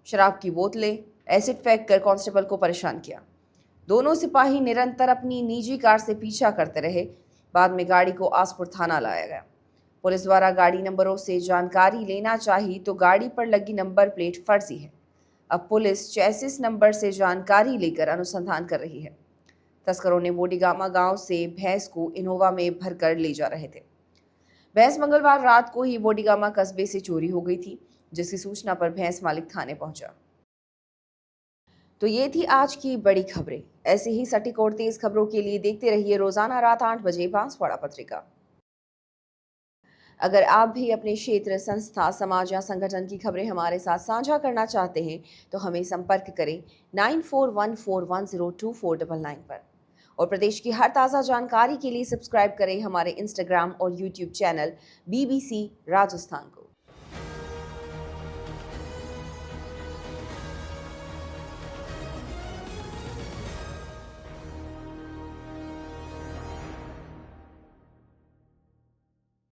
शराब की बोतलें, एसिड फेंक कर कांस्टेबल को परेशान किया। दोनों सिपाही निरंतर अपनी निजी कार से पीछा करते रहे। बाद में गाड़ी को आसपुर थाना लाया गया। पुलिस द्वारा गाड़ी नंबरों से जानकारी लेना चाहिए तो गाड़ी पर लगी नंबर प्लेट फर्जी है। अब पुलिस चेसिस नंबर से जानकारी लेकर अनुसंधान कर रही है। तस्करों ने बोडीगामा गांव से भैंस को इनोवा में भरकर ले जा रहे थे। भैंस मंगलवार रात को ही बोडीगामा कस्बे से चोरी हो गई थी, जिसकी सूचना पर भैंस मालिक थाने पहुंचा। तो ये थी आज की बड़ी खबरें। ऐसे ही सटीक और तेज खबरों के लिए देखते रहिए रोजाना रात 8 बजे बांसवाड़ा पत्रिका। अगर आप भी अपने क्षेत्र, संस्था, समाज या संगठन की खबरें हमारे साथ साझा करना चाहते हैं तो हमें संपर्क करें 9414102499 पर। और प्रदेश की हर ताज़ा जानकारी के लिए सब्सक्राइब करें हमारे इंस्टाग्राम और यूट्यूब चैनल BBC राजस्थान को।